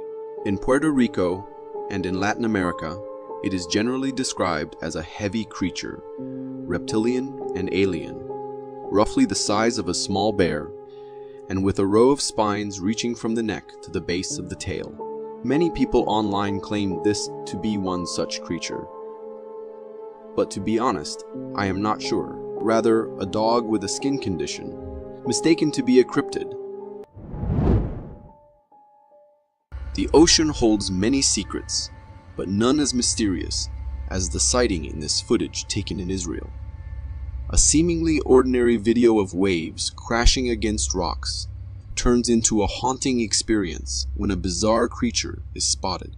In Puerto Rico and in Latin America, it is generally described as a heavy creature, reptilian and alien, roughly the size of a small bear, and with a row of spines reaching from the neck to the base of the tail. Many people online claim this to be one such creature. But to be honest, I am not sure. Rather, a dog with a skin condition, mistaken to be a cryptid. The ocean holds many secrets, but none as mysterious as the sighting in this footage taken in Israel. A seemingly ordinary video of waves crashing against rocks turns into a haunting experience when a bizarre creature is spotted.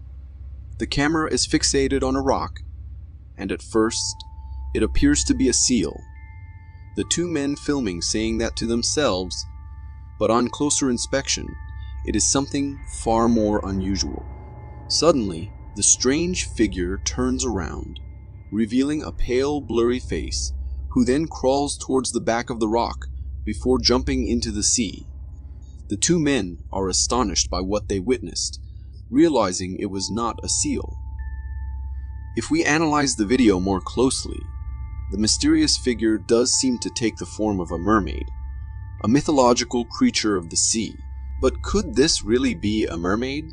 The camera is fixated on a rock, and at first, it appears to be a seal. The two men filming saying that to themselves, but on closer inspection, it is something far more unusual. Suddenly, the strange figure turns around, revealing a pale, blurry face, who then crawls towards the back of the rock before jumping into the sea. The two men are astonished by what they witnessed, realizing it was not a seal, If we analyze the video more closely, the mysterious figure does seem to take the form of a mermaid, a mythological creature of the sea. But could this really be a mermaid?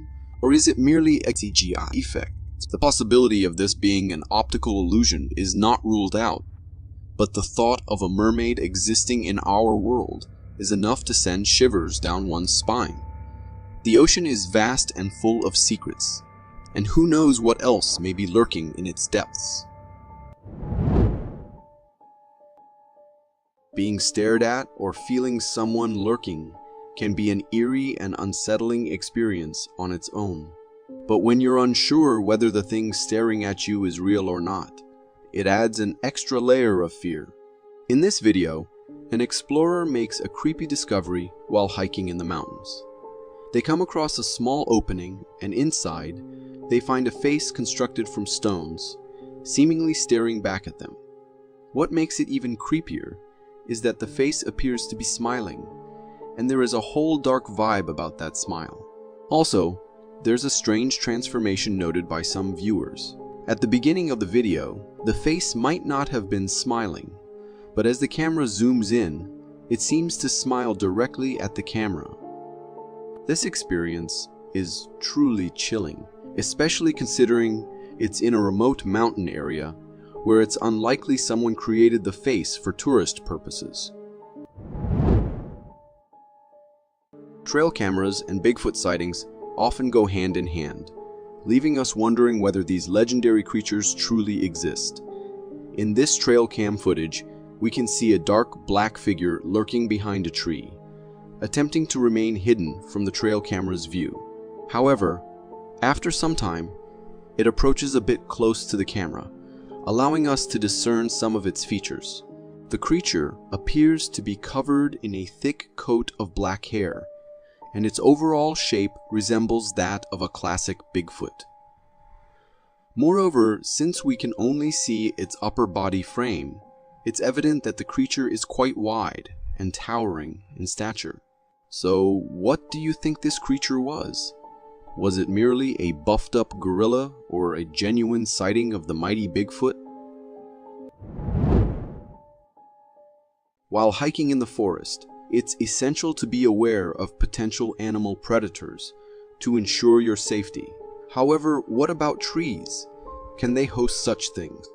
Or is it merely a CGI effect? The possibility of this being an optical illusion is not ruled out, but the thought of a mermaid existing in our world is enough to send shivers down one's spine. The ocean is vast and full of secrets, and who knows what else may be lurking in its depths. Being stared at or feeling someone lurking can be an eerie and unsettling experience on its own. But when you're unsure whether the thing staring at you is real or not, it adds an extra layer of fear. In this video, an explorer makes a creepy discovery while hiking in the mountains. They come across a small opening, and inside, they find a face constructed from stones, seemingly staring back at them. What makes it even creepier is that the face appears to be smiling, and there is a whole dark vibe about that smile. Also, there's a strange transformation noted by some viewers. At the beginning of the video, the face might not have been smiling, but as the camera zooms in, it seems to smile directly at the camera. This experience is truly chilling, especially considering it's in a remote mountain area where it's unlikely someone created the face for tourist purposes. Trail cameras and Bigfoot sightings often go hand in hand, leaving us wondering whether these legendary creatures truly exist. In this trail cam footage, we can see a dark black figure lurking behind a tree, attempting to remain hidden from the trail camera's view. However, after some time, it approaches a bit close to the camera, allowing us to discern some of its features. The creature appears to be covered in a thick coat of black hair, and its overall shape resembles that of a classic Bigfoot. Moreover, since we can only see its upper body frame, it's evident that the creature is quite wide and towering in stature. So, what do you think this creature was? Was it merely a buffed-up gorilla or a genuine sighting of the mighty Bigfoot? While hiking in the forest, it's essential to be aware of potential animal predators to ensure your safety. However, what about trees? Can they host such things?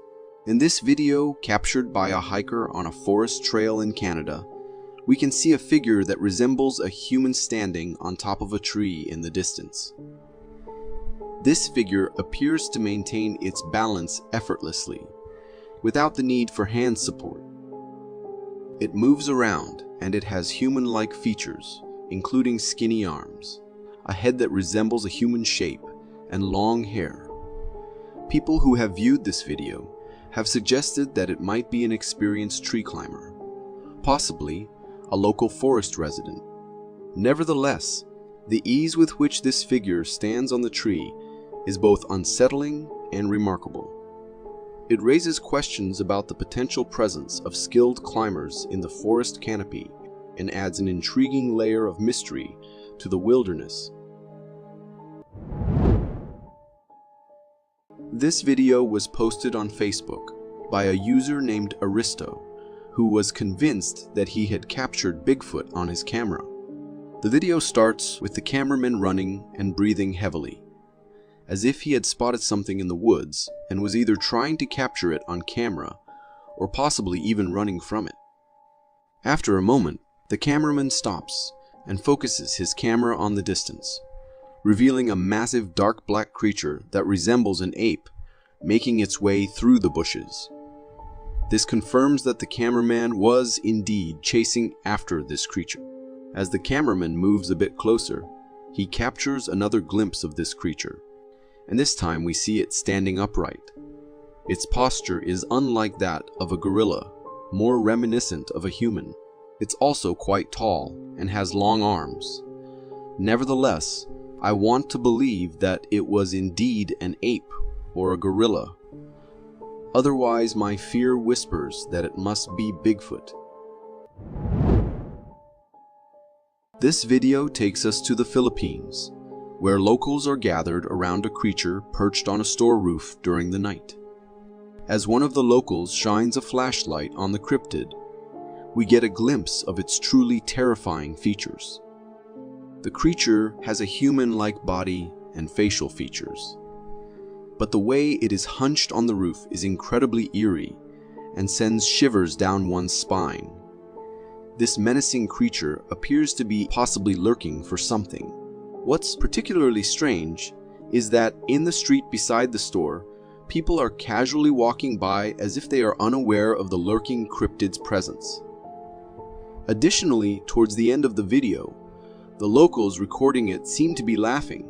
In this video, captured by a hiker on a forest trail in Canada, we can see a figure that resembles a human standing on top of a tree in the distance. This figure appears to maintain its balance effortlessly, without the need for hand support. It moves around, and it has human-like features, including skinny arms, a head that resembles a human shape, and long hair. People who have viewed this video have suggested that it might be an experienced tree climber, possibly a local forest resident. Nevertheless, the ease with which this figure stands on the tree is both unsettling and remarkable. It raises questions about the potential presence of skilled climbers in the forest canopy and adds an intriguing layer of mystery to the wilderness. This video was posted on Facebook by a user named Aristo, who was convinced that he had captured Bigfoot on his camera. The video starts with the cameraman running and breathing heavily, as if he had spotted something in the woods and was either trying to capture it on camera or possibly even running from it. After a moment, the cameraman stops and focuses his camera on the distance, revealing a massive dark black creature that resembles an ape making its way through the bushes. This confirms that the cameraman was indeed chasing after this creature. As the cameraman moves a bit closer, he captures another glimpse of this creature, and this time we see it standing upright. Its posture is unlike that of a gorilla, more reminiscent of a human. It's also quite tall and has long arms. Nevertheless, I want to believe that it was indeed an ape or a gorilla. Otherwise, my fear whispers that it must be Bigfoot. This video takes us to the Philippines, where locals are gathered around a creature perched on a store roof during the night. As one of the locals shines a flashlight on the cryptid, we get a glimpse of its truly terrifying features. The creature has a human-like body and facial features, but the way it is hunched on the roof is incredibly eerie and sends shivers down one's spine. This menacing creature appears to be possibly lurking for something. What's particularly strange is that in the street beside the store, people are casually walking by as if they are unaware of the lurking cryptid's presence. Additionally, towards the end of the video, the locals recording it seem to be laughing.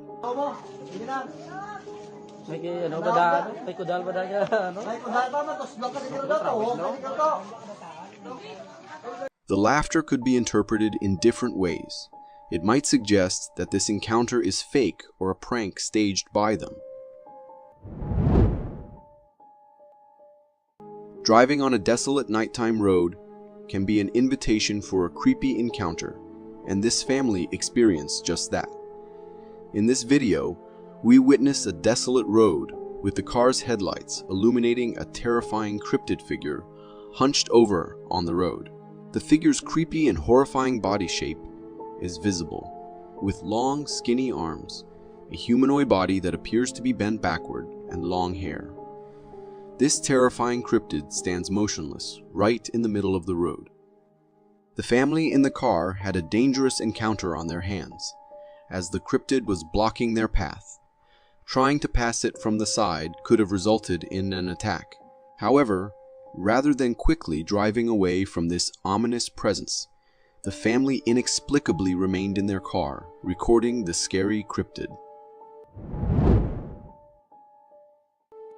The laughter could be interpreted in different ways. It might suggest that this encounter is fake or a prank staged by them. Driving on a desolate nighttime road can be an invitation for a creepy encounter, and this family experienced just that. In this video, we witness a desolate road with the car's headlights illuminating a terrifying cryptid figure hunched over on the road. The figure's creepy and horrifying body shape is visible, with long, skinny arms, a humanoid body that appears to be bent backward, and long hair. This terrifying cryptid stands motionless right in the middle of the road. The family in the car had a dangerous encounter on their hands, as the cryptid was blocking their path. Trying to pass it from the side could have resulted in an attack. However, rather than quickly driving away from this ominous presence, the family inexplicably remained in their car, recording the scary cryptid.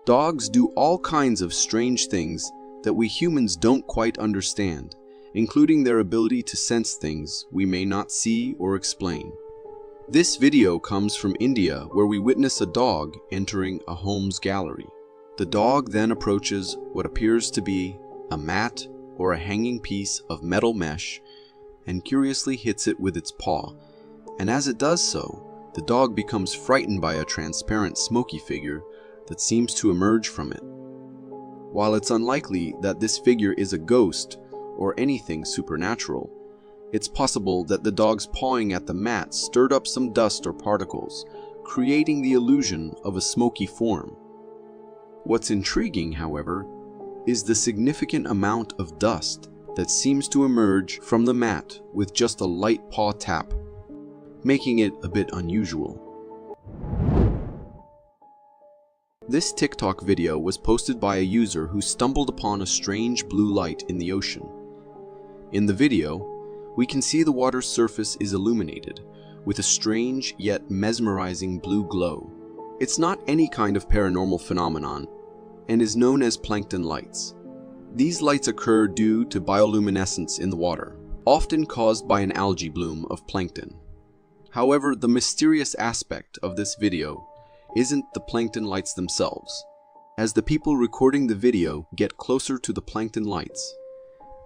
Dogs do all kinds of strange things that we humans don't quite understand, including their ability to sense things we may not see or explain. This video comes from India, where we witness a dog entering a home's gallery. The dog then approaches what appears to be a mat or a hanging piece of metal mesh and curiously hits it with its paw. And as it does so, the dog becomes frightened by a transparent smoky figure that seems to emerge from it. While it's unlikely that this figure is a ghost or anything supernatural, it's possible that the dog's pawing at the mat stirred up some dust or particles, creating the illusion of a smoky form. What's intriguing, however, is the significant amount of dust that seems to emerge from the mat with just a light paw tap, making it a bit unusual. This TikTok video was posted by a user who stumbled upon a strange blue light in the ocean. In the video, we can see the water's surface is illuminated with a strange yet mesmerizing blue glow. It's not any kind of paranormal phenomenon and is known as plankton lights. These lights occur due to bioluminescence in the water, often caused by an algae bloom of plankton. However, the mysterious aspect of this video isn't the plankton lights themselves. As the people recording the video get closer to the plankton lights,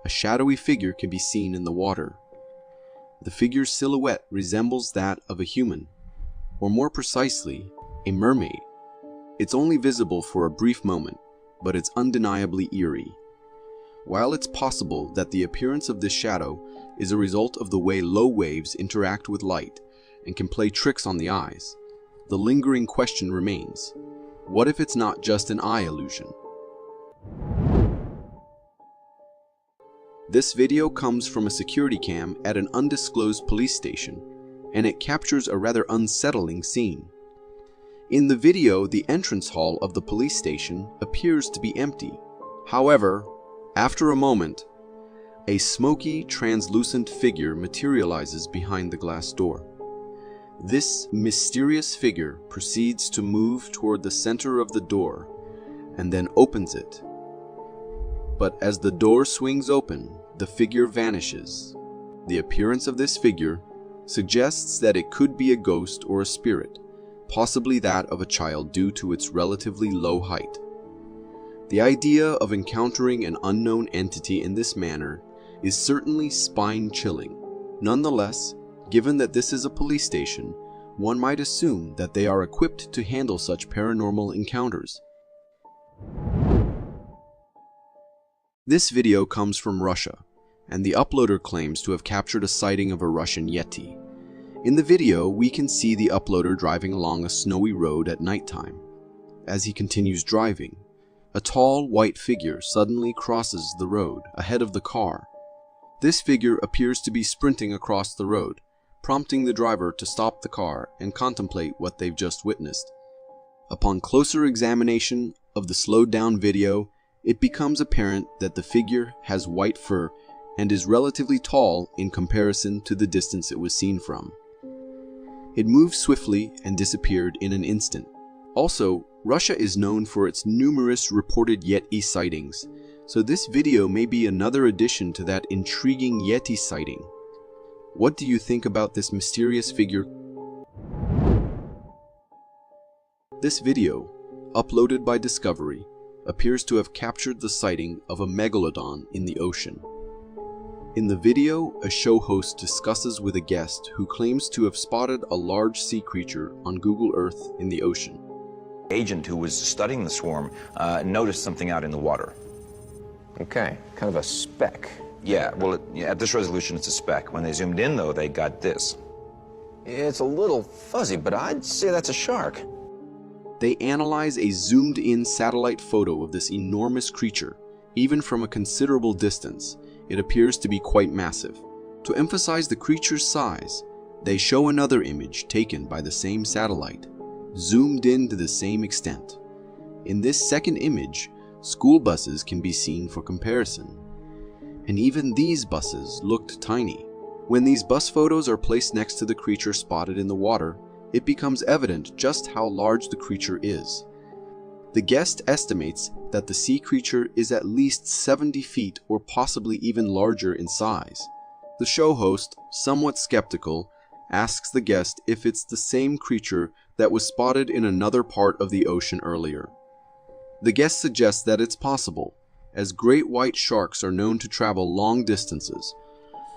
a shadowy figure can be seen in the water. The figure's silhouette resembles that of a human, or more precisely, a mermaid. It's only visible for a brief moment, but it's undeniably eerie. While it's possible that the appearance of this shadow is a result of the way low waves interact with light and can play tricks on the eyes, the lingering question remains: what if it's not just an eye illusion? This video comes from a security cam at an undisclosed police station, and it captures a rather unsettling scene. In the video, the entrance hall of the police station appears to be empty. However, after a moment, a smoky, translucent figure materializes behind the glass door. This mysterious figure proceeds to move toward the center of the door and then opens it. But as the door swings open, the figure vanishes. The appearance of this figure suggests that it could be a ghost or a spirit, possibly that of a child due to its relatively low height. The idea of encountering an unknown entity in this manner is certainly spine-chilling. Nonetheless, given that this is a police station, one might assume that they are equipped to handle such paranormal encounters. This video comes from Russia, and the uploader claims to have captured a sighting of a Russian Yeti. In the video, we can see the uploader driving along a snowy road at nighttime. As he continues driving, a tall, white figure suddenly crosses the road ahead of the car. This figure appears to be sprinting across the road, prompting the driver to stop the car and contemplate what they've just witnessed. Upon closer examination of the slowed-down video, it becomes apparent that the figure has white fur and is relatively tall in comparison to the distance it was seen from. It moved swiftly and disappeared in an instant. Also, Russia is known for its numerous reported Yeti sightings, so this video may be another addition to that intriguing Yeti sighting. What do you think about this mysterious figure? This video, uploaded by Discovery, appears to have captured the sighting of a megalodon in the ocean. In the video, a show host discusses with a guest who claims to have spotted a large sea creature on Google Earth in the ocean. Agent who was studying the swarm noticed something out in the water. Okay, kind of a speck. Yeah, well, at this resolution, it's a speck. When they zoomed in, though, they got this. It's a little fuzzy, but I'd say that's a shark. They analyze a zoomed-in satellite photo of this enormous creature. Even from a considerable distance, it appears to be quite massive. To emphasize the creature's size, they show another image taken by the same satellite, zoomed in to the same extent. In this second image, school buses can be seen for comparison. And even these buses looked tiny. When these bus photos are placed next to the creature spotted in the water, it becomes evident just how large the creature is. The guest estimates that the sea creature is at least 70 feet or possibly even larger in size. The show host, somewhat skeptical, asks the guest if it's the same creature that was spotted in another part of the ocean earlier. The guest suggests that it's possible, as great white sharks are known to travel long distances,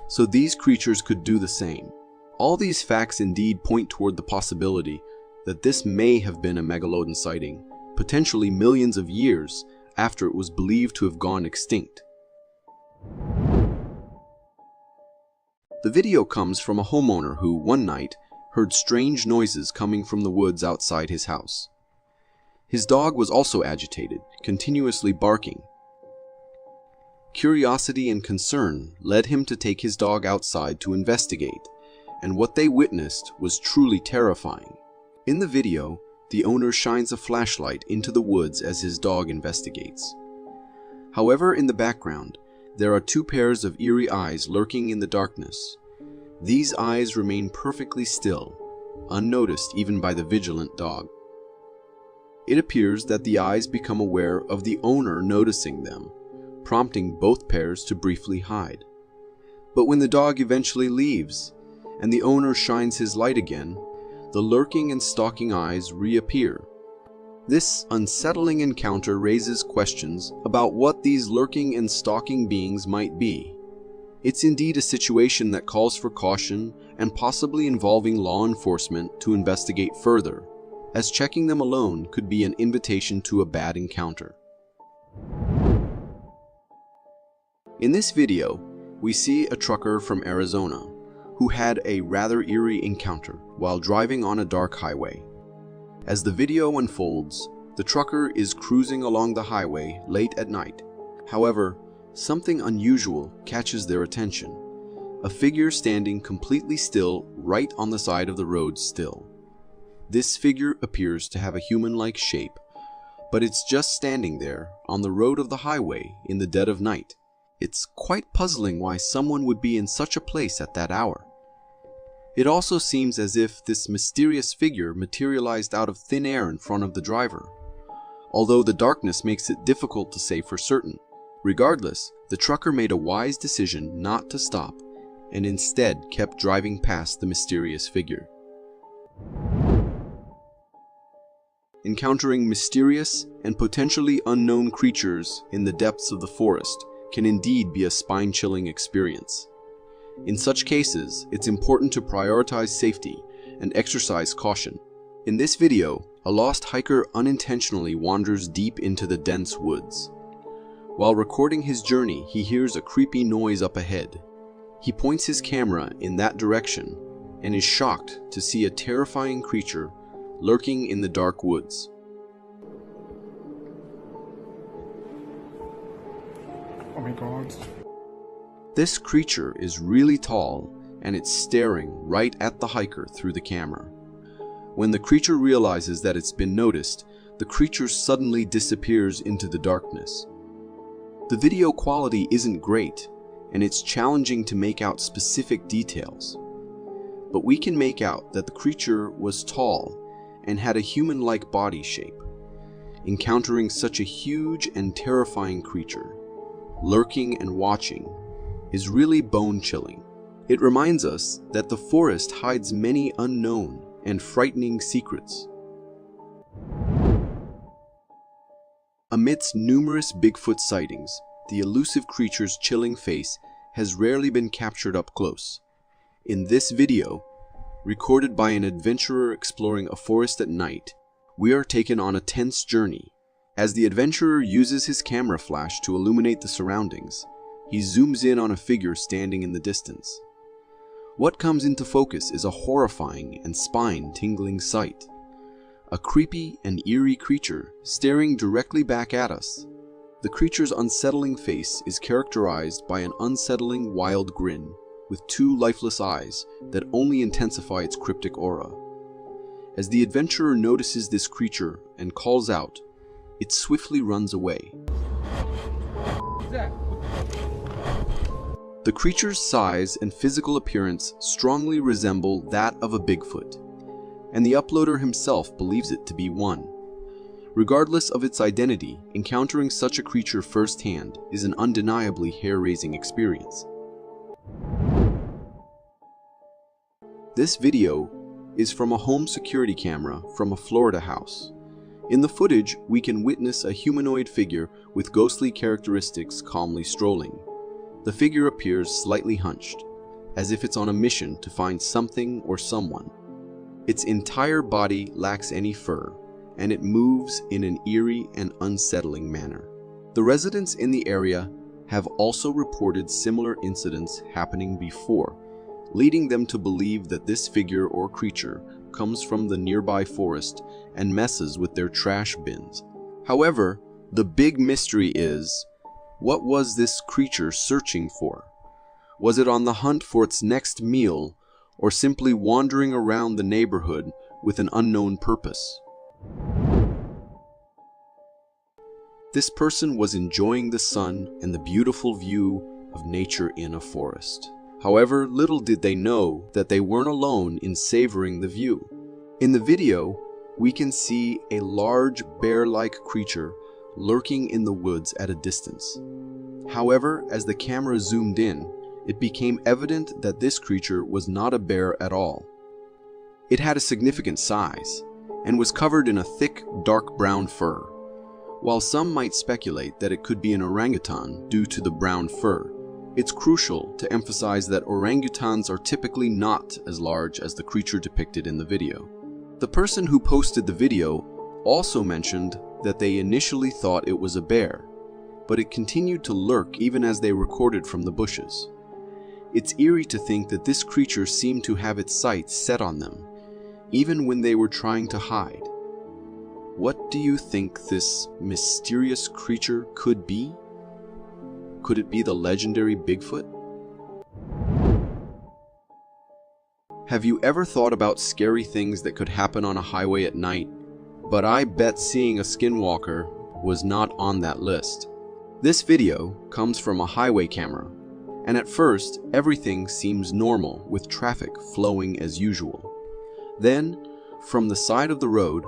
so these creatures could do the same. All these facts indeed point toward the possibility that this may have been a megalodon sighting, potentially millions of years after it was believed to have gone extinct. The video comes from a homeowner who, one night, heard strange noises coming from the woods outside his house. His dog was also agitated, continuously barking. Curiosity and concern led him to take his dog outside to investigate, and what they witnessed was truly terrifying. In the video, the owner shines a flashlight into the woods as his dog investigates. However, in the background, there are two pairs of eerie eyes lurking in the darkness. These eyes remain perfectly still, unnoticed even by the vigilant dog. It appears that the eyes become aware of the owner noticing them, prompting both pairs to briefly hide. But when the dog eventually leaves, and the owner shines his light again, the lurking and stalking eyes reappear. This unsettling encounter raises questions about what these lurking and stalking beings might be. It's indeed a situation that calls for caution and possibly involving law enforcement to investigate further, as checking them alone could be an invitation to a bad encounter. In this video, we see a trucker from Arizona who had a rather eerie encounter while driving on a dark highway. As the video unfolds, the trucker is cruising along the highway late at night. However, something unusual catches their attention. A figure standing completely still right on the side of the road still. This figure appears to have a human-like shape, but it's just standing there on the road of the highway in the dead of night. It's quite puzzling why someone would be in such a place at that hour. It also seems as if this mysterious figure materialized out of thin air in front of the driver, although the darkness makes it difficult to say for certain. Regardless, the trucker made a wise decision not to stop and instead kept driving past the mysterious figure. Encountering mysterious and potentially unknown creatures in the depths of the forest can indeed be a spine-chilling experience. In such cases, it's important to prioritize safety and exercise caution. In this video, a lost hiker unintentionally wanders deep into the dense woods. While recording his journey, he hears a creepy noise up ahead. He points his camera in that direction and is shocked to see a terrifying creature lurking in the dark woods. Oh my god. This creature is really tall and it's staring right at the hiker through the camera. When the creature realizes that it's been noticed, the creature suddenly disappears into the darkness. The video quality isn't great, and it's challenging to make out specific details. But we can make out that the creature was tall and had a human-like body shape. Encountering such a huge and terrifying creature, lurking and watching, is really bone-chilling. It reminds us that the forest hides many unknown and frightening secrets. Amidst numerous Bigfoot sightings, the elusive creature's chilling face has rarely been captured up close. In this video, recorded by an adventurer exploring a forest at night, we are taken on a tense journey. As the adventurer uses his camera flash to illuminate the surroundings, he zooms in on a figure standing in the distance. What comes into focus is a horrifying and spine-tingling sight. A creepy and eerie creature staring directly back at us. The creature's unsettling face is characterized by an unsettling wild grin with two lifeless eyes that only intensify its cryptic aura. As the adventurer notices this creature and calls out, it swiftly runs away. The creature's size and physical appearance strongly resemble that of a Bigfoot, and the uploader himself believes it to be one. Regardless of its identity, encountering such a creature firsthand is an undeniably hair-raising experience. This video is from a home security camera from a Florida house. In the footage, we can witness a humanoid figure with ghostly characteristics calmly strolling. The figure appears slightly hunched, as if it's on a mission to find something or someone. Its entire body lacks any fur, and it moves in an eerie and unsettling manner. The residents in the area have also reported similar incidents happening before, leading them to believe that this figure or creature comes from the nearby forest and messes with their trash bins. However, the big mystery is, what was this creature searching for? Was it on the hunt for its next meal, or simply wandering around the neighborhood with an unknown purpose? This person was enjoying the sun and the beautiful view of nature in a forest. However, little did they know that they weren't alone in savoring the view. In the video, we can see a large bear-like creature lurking in the woods at a distance. However, as the camera zoomed in, it became evident that this creature was not a bear at all. It had a significant size and was covered in a thick, dark brown fur. While some might speculate that it could be an orangutan due to the brown fur, it's crucial to emphasize that orangutans are typically not as large as the creature depicted in the video. The person who posted the video also mentioned that they initially thought it was a bear, but it continued to lurk even as they recorded from the bushes. It's eerie to think that this creature seemed to have its sights set on them, even when they were trying to hide. What do you think this mysterious creature could be? Could it be the legendary Bigfoot? Have you ever thought about scary things that could happen on a highway at night? But I bet seeing a skinwalker was not on that list. This video comes from a highway camera, and at first everything seems normal with traffic flowing as usual. Then, from the side of the road,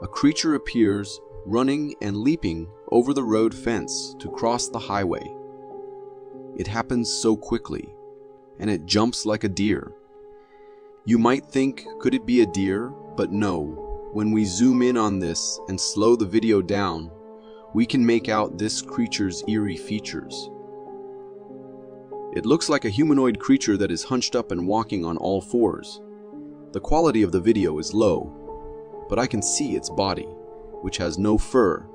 a creature appears running and leaping over the road fence to cross the highway. It happens so quickly, and it jumps like a deer. You might think, could it be a deer? But no, when we zoom in on this and slow the video down, we can make out this creature's eerie features. It looks like a humanoid creature that is hunched up and walking on all fours. The quality of the video is low, but I can see its body, which has no fur,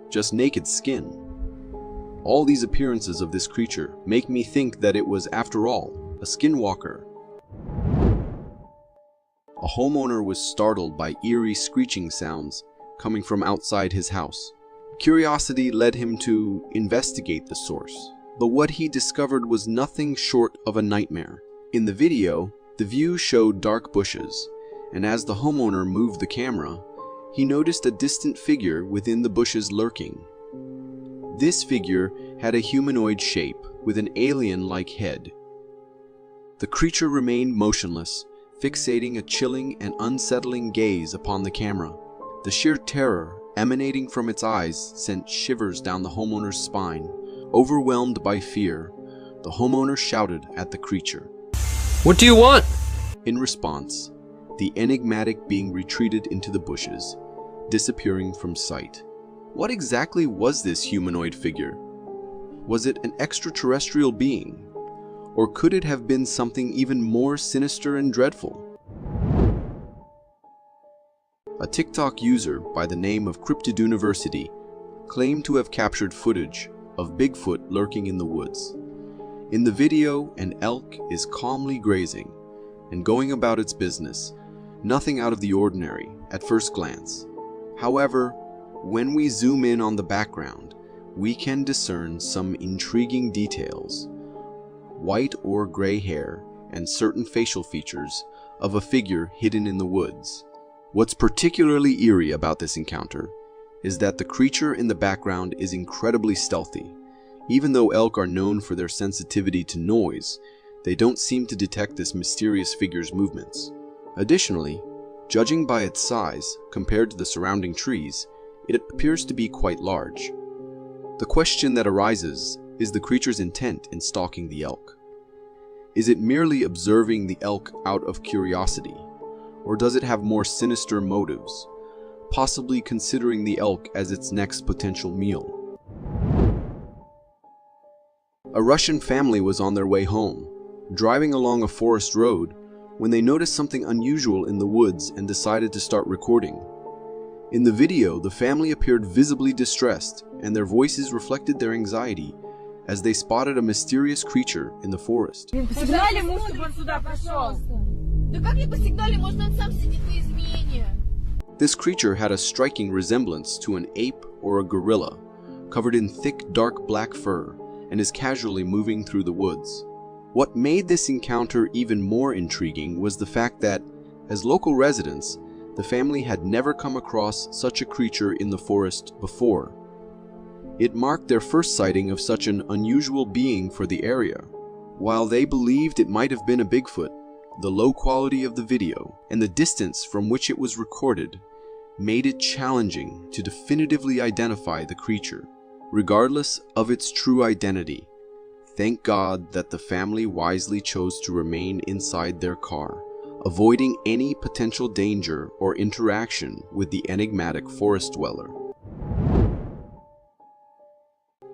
just naked skin. All these appearances of this creature make me think that it was, after all, a skinwalker. A homeowner was startled by eerie screeching sounds coming from outside his house. Curiosity led him to investigate the source, but what he discovered was nothing short of a nightmare. In the video, the view showed dark bushes, and as the homeowner moved the camera, he noticed a distant figure within the bushes lurking. This figure had a humanoid shape with an alien-like head. The creature remained motionless, fixating a chilling and unsettling gaze upon the camera. The sheer terror emanating from its eyes sent shivers down the homeowner's spine. Overwhelmed by fear, the homeowner shouted at the creature. "What do you want?" In response, the enigmatic being retreated into the bushes, disappearing from sight. What exactly was this humanoid figure? Was it an extraterrestrial being? Or could it have been something even more sinister and dreadful? A TikTok user by the name of Cryptid University claimed to have captured footage of Bigfoot lurking in the woods. In the video, an elk is calmly grazing and going about its business, nothing out of the ordinary at first glance. However, when we zoom in on the background, we can discern some intriguing details. White or gray hair and certain facial features of a figure hidden in the woods. What's particularly eerie about this encounter is that the creature in the background is incredibly stealthy. Even though elk are known for their sensitivity to noise, they don't seem to detect this mysterious figure's movements. Additionally, judging by its size compared to the surrounding trees, it appears to be quite large. The question that arises is the creature's intent in stalking the elk. Is it merely observing the elk out of curiosity, or does it have more sinister motives, possibly considering the elk as its next potential meal? A Russian family was on their way home, driving along a forest road, when they noticed something unusual in the woods and decided to start recording. In the video, the family appeared visibly distressed, and their voices reflected their anxiety as they spotted a mysterious creature in the forest. This creature had a striking resemblance to an ape or a gorilla, covered in thick, dark black fur, and is casually moving through the woods. What made this encounter even more intriguing was the fact that, as local residents, the family had never come across such a creature in the forest before. It marked their first sighting of such an unusual being for the area. While they believed it might have been a Bigfoot, the low quality of the video and the distance from which it was recorded made it challenging to definitively identify the creature. Regardless of its true identity, thank God that the family wisely chose to remain inside their car, avoiding any potential danger or interaction with the enigmatic forest dweller.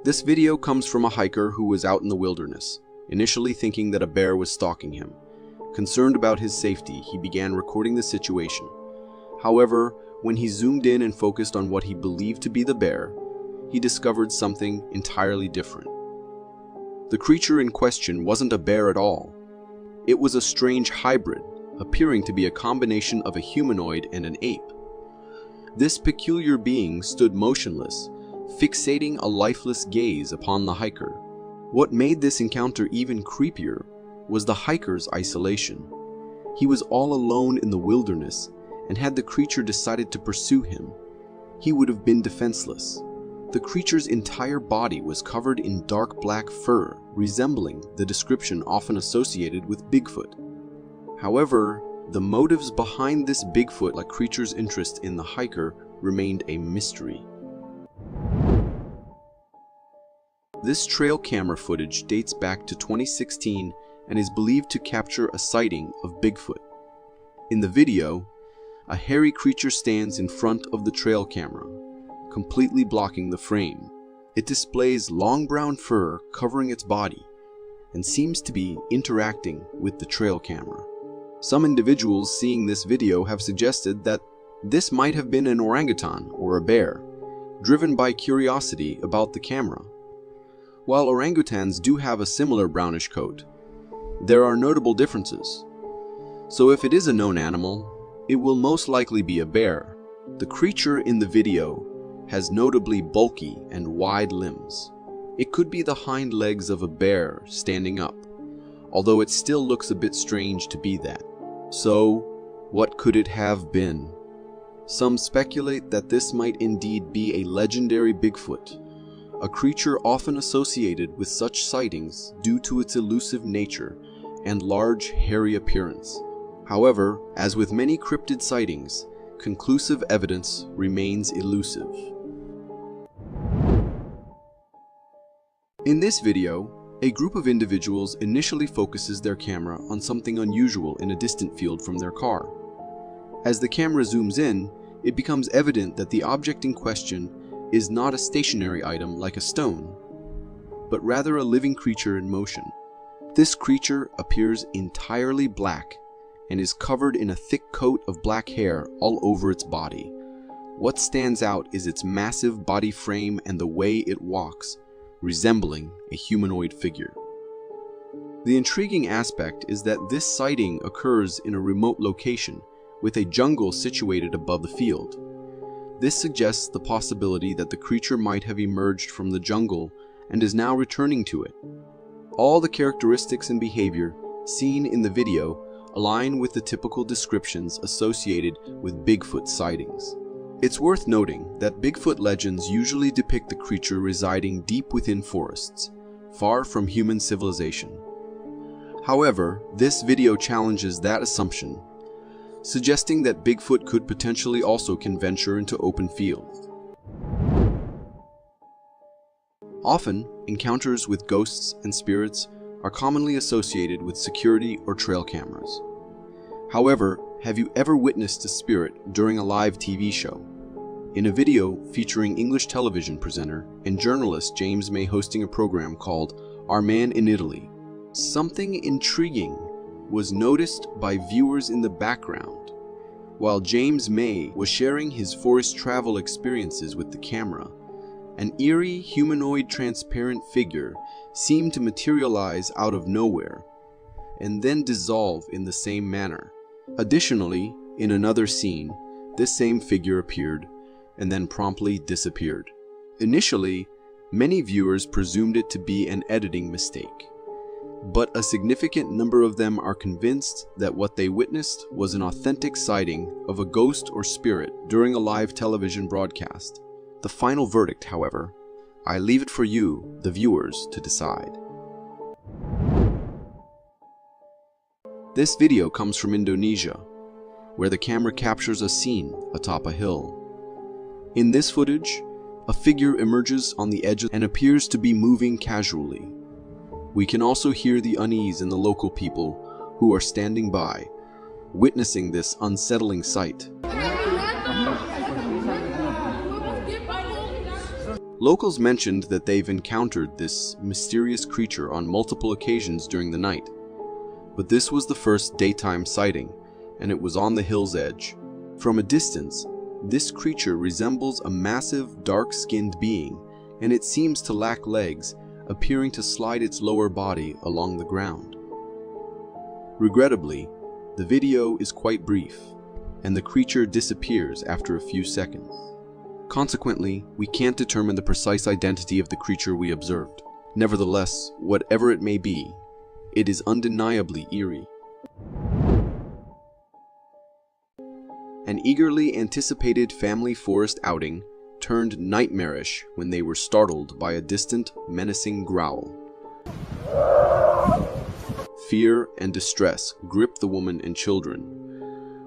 This video comes from a hiker who was out in the wilderness, initially thinking that a bear was stalking him. Concerned about his safety, he began recording the situation. However, when he zoomed in and focused on what he believed to be the bear, he discovered something entirely different. The creature in question wasn't a bear at all. It was a strange hybrid, appearing to be a combination of a humanoid and an ape. This peculiar being stood motionless, fixating a lifeless gaze upon the hiker. What made this encounter even creepier was the hiker's isolation. He was all alone in the wilderness, and had the creature decided to pursue him, he would have been defenseless. The creature's entire body was covered in dark black fur, resembling the description often associated with Bigfoot. However, the motives behind this Bigfoot-like creature's interest in the hiker remained a mystery. This trail camera footage dates back to 2016 and is believed to capture a sighting of Bigfoot. In the video, a hairy creature stands in front of the trail camera, completely blocking the frame. It displays long brown fur covering its body and seems to be interacting with the trail camera. Some individuals seeing this video have suggested that this might have been an orangutan or a bear, driven by curiosity about the camera. While orangutans do have a similar brownish coat, there are notable differences. So if it is a known animal, it will most likely be a bear. The creature in the video has notably bulky and wide limbs. It could be the hind legs of a bear standing up, although it still looks a bit strange to be that. So, what could it have been? Some speculate that this might indeed be a legendary Bigfoot, a creature often associated with such sightings due to its elusive nature and large, hairy appearance. However, as with many cryptid sightings, conclusive evidence remains elusive. In this video, a group of individuals initially focuses their camera on something unusual in a distant field from their car. As the camera zooms in, it becomes evident that the object in question is not a stationary item like a stone, but rather a living creature in motion. This creature appears entirely black and is covered in a thick coat of black hair all over its body. What stands out is its massive body frame and the way it walks, resembling a humanoid figure. The intriguing aspect is that this sighting occurs in a remote location, with a jungle situated above the field. This suggests the possibility that the creature might have emerged from the jungle and is now returning to it. All the characteristics and behavior seen in the video align with the typical descriptions associated with Bigfoot sightings. It's worth noting that Bigfoot legends usually depict the creature residing deep within forests, far from human civilization. However, this video challenges that assumption, suggesting that Bigfoot could potentially also can venture into open fields. Often, encounters with ghosts and spirits are commonly associated with security or trail cameras. However, have you ever witnessed a spirit during a live TV show? In a video featuring English television presenter and journalist James May hosting a program called Our Man in Italy, something intriguing was noticed by viewers in the background. While James May was sharing his forest travel experiences with the camera, an eerie humanoid transparent figure seemed to materialize out of nowhere and then dissolve in the same manner. Additionally, in another scene, this same figure appeared and then promptly disappeared. Initially, many viewers presumed it to be an editing mistake, but a significant number of them are convinced that what they witnessed was an authentic sighting of a ghost or spirit during a live television broadcast. The final verdict, however, I leave it for you, the viewers, to decide. This video comes from Indonesia, where the camera captures a scene atop a hill. In this footage, a figure emerges on the edge and appears to be moving casually. We can also hear the unease in the local people who are standing by, witnessing this unsettling sight. Locals mentioned that they've encountered this mysterious creature on multiple occasions during the night, but this was the first daytime sighting, and it was on the hill's edge. From a distance, this creature resembles a massive, dark-skinned being, and it seems to lack legs, appearing to slide its lower body along the ground. Regrettably, the video is quite brief, and the creature disappears after a few seconds. Consequently, we can't determine the precise identity of the creature we observed. Nevertheless, whatever it may be, it is undeniably eerie. An eagerly anticipated family forest outing turned nightmarish when they were startled by a distant, menacing growl. Fear and distress gripped the woman and children,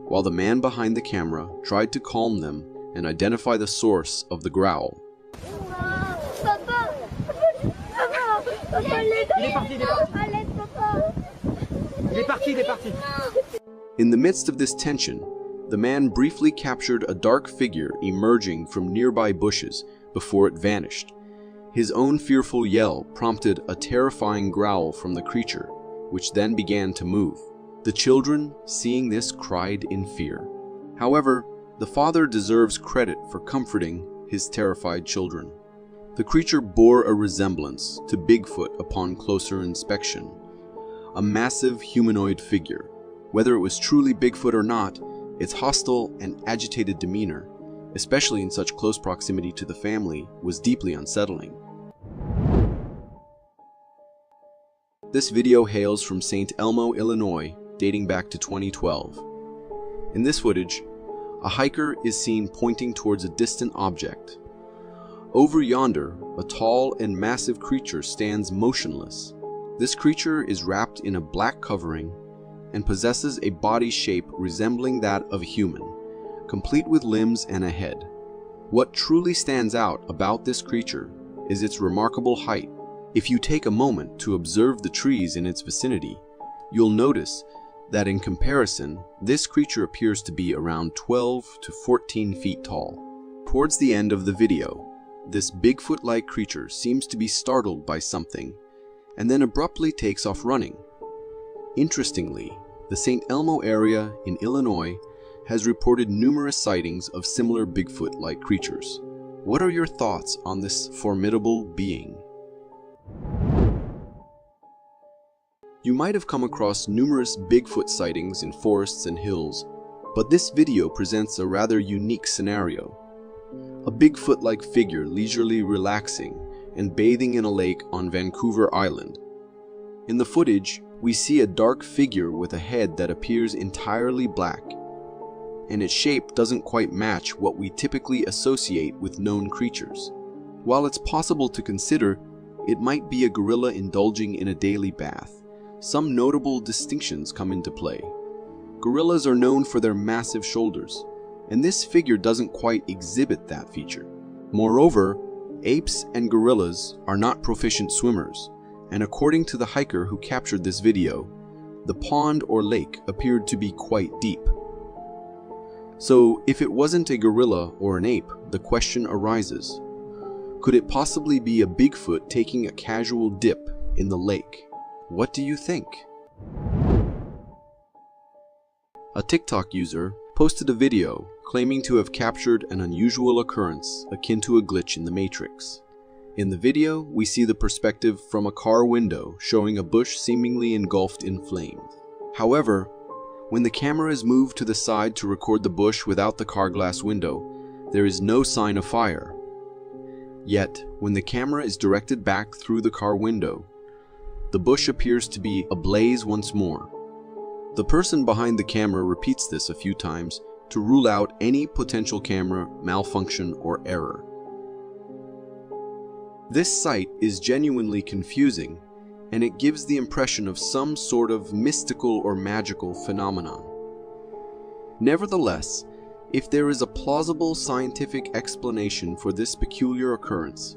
while the man behind the camera tried to calm them and identify the source of the growl. In the midst of this tension, the man briefly captured a dark figure emerging from nearby bushes before it vanished. His own fearful yell prompted a terrifying growl from the creature, which then began to move. The children, seeing this, cried in fear. However, the father deserves credit for comforting his terrified children. The creature bore a resemblance to Bigfoot upon closer inspection. A massive humanoid figure. Whether it was truly Bigfoot or not, its hostile and agitated demeanor, especially in such close proximity to the family, was deeply unsettling. This video hails from St. Elmo, Illinois, dating back to 2012. In this footage, a hiker is seen pointing towards a distant object. Over yonder, a tall and massive creature stands motionless. This creature is wrapped in a black covering and possesses a body shape resembling that of a human, complete with limbs and a head. What truly stands out about this creature is its remarkable height. If you take a moment to observe the trees in its vicinity, you'll notice that in comparison, this creature appears to be around 12 to 14 feet tall. Towards the end of the video, this Bigfoot-like creature seems to be startled by something and then abruptly takes off running. Interestingly, the St. Elmo area in Illinois has reported numerous sightings of similar Bigfoot-like creatures. What are your thoughts on this formidable being? You might have come across numerous Bigfoot sightings in forests and hills, but this video presents a rather unique scenario. A Bigfoot-like figure leisurely relaxing and bathing in a lake on Vancouver Island. In the footage, we see a dark figure with a head that appears entirely black, and its shape doesn't quite match what we typically associate with known creatures. While it's possible to consider it might be a gorilla indulging in a daily bath, some notable distinctions come into play. Gorillas are known for their massive shoulders, and this figure doesn't quite exhibit that feature. Moreover, apes and gorillas are not proficient swimmers, and according to the hiker who captured this video, the pond or lake appeared to be quite deep. So, if it wasn't a gorilla or an ape, the question arises, could it possibly be a Bigfoot taking a casual dip in the lake? What do you think? A TikTok user posted a video claiming to have captured an unusual occurrence akin to a glitch in the Matrix. In the video, we see the perspective from a car window showing a bush seemingly engulfed in flames. However, when the camera is moved to the side to record the bush without the car glass window, there is no sign of fire. Yet, when the camera is directed back through the car window, the bush appears to be ablaze once more. The person behind the camera repeats this a few times to rule out any potential camera malfunction or error. This sight is genuinely confusing, and it gives the impression of some sort of mystical or magical phenomenon. Nevertheless, if there is a plausible scientific explanation for this peculiar occurrence,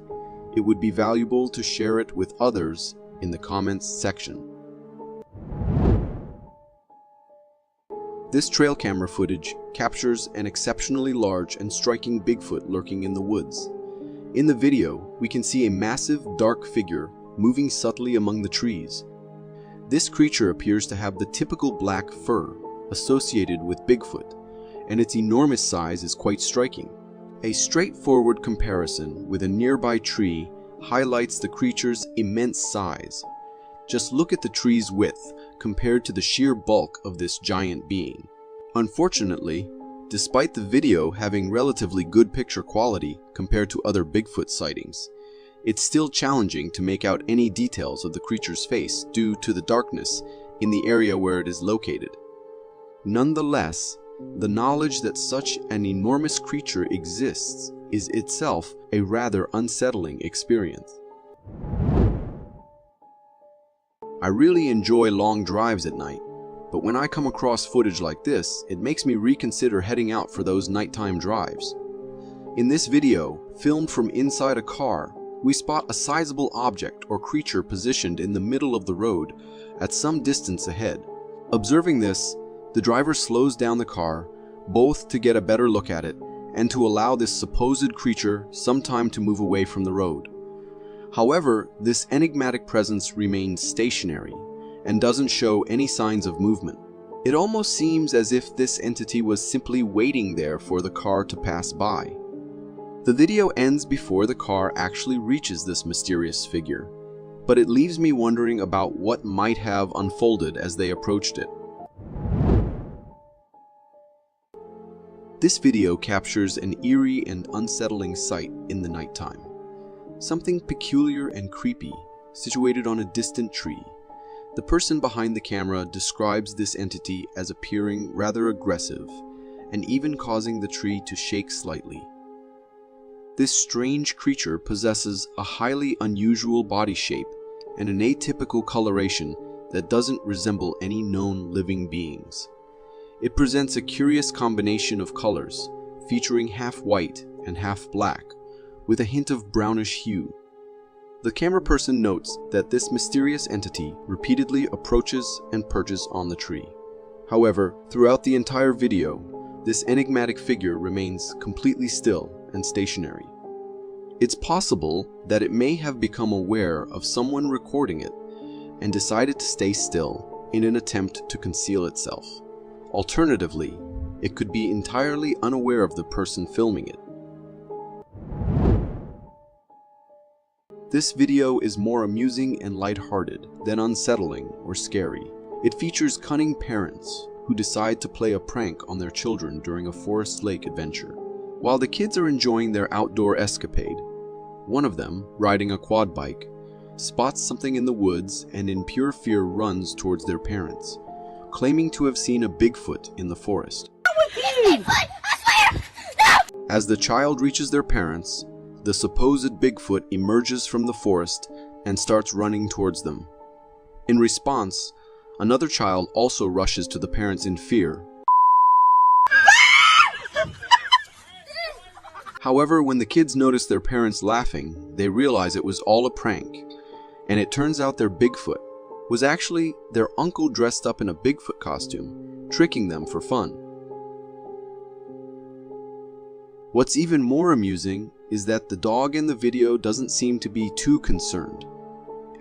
it would be valuable to share it with others in the comments section. This trail camera footage captures an exceptionally large and striking Bigfoot lurking in the woods. In the video, we can see a massive, dark figure moving subtly among the trees. This creature appears to have the typical black fur associated with Bigfoot, and its enormous size is quite striking. A straightforward comparison with a nearby tree highlights the creature's immense size. Just look at the tree's width compared to the sheer bulk of this giant being. Unfortunately, despite the video having relatively good picture quality compared to other Bigfoot sightings, it's still challenging to make out any details of the creature's face due to the darkness in the area where it is located. Nonetheless, the knowledge that such an enormous creature exists is itself a rather unsettling experience. I really enjoy long drives at night, but when I come across footage like this, it makes me reconsider heading out for those nighttime drives. In this video, filmed from inside a car, we spot a sizable object or creature positioned in the middle of the road at some distance ahead. Observing this, the driver slows down the car, both to get a better look at it and to allow this supposed creature some time to move away from the road. However, this enigmatic presence remains stationary and doesn't show any signs of movement. It almost seems as if this entity was simply waiting there for the car to pass by. The video ends before the car actually reaches this mysterious figure, but it leaves me wondering about what might have unfolded as they approached it. This video captures an eerie and unsettling sight in the nighttime. Something peculiar and creepy, situated on a distant tree. The person behind the camera describes this entity as appearing rather aggressive, and even causing the tree to shake slightly. This strange creature possesses a highly unusual body shape and an atypical coloration that doesn't resemble any known living beings. It presents a curious combination of colors, featuring half white and half black, with a hint of brownish hue. The camera person notes that this mysterious entity repeatedly approaches and perches on the tree. However, throughout the entire video, this enigmatic figure remains completely still and stationary. It's possible that it may have become aware of someone recording it and decided to stay still in an attempt to conceal itself. Alternatively, it could be entirely unaware of the person filming it. This video is more amusing and lighthearted than unsettling or scary. It features cunning parents who decide to play a prank on their children during a forest lake adventure. While the kids are enjoying their outdoor escapade, one of them, riding a quad bike, spots something in the woods and in pure fear runs towards their parents, claiming to have seen a Bigfoot in the forest. Bigfoot! I swear! No! As the child reaches their parents, the supposed Bigfoot emerges from the forest and starts running towards them. In response, another child also rushes to the parents in fear. However, when the kids notice their parents laughing, they realize it was all a prank, and it turns out their Bigfoot was actually their uncle dressed up in a Bigfoot costume, tricking them for fun. What's even more amusing is that the dog in the video doesn't seem to be too concerned,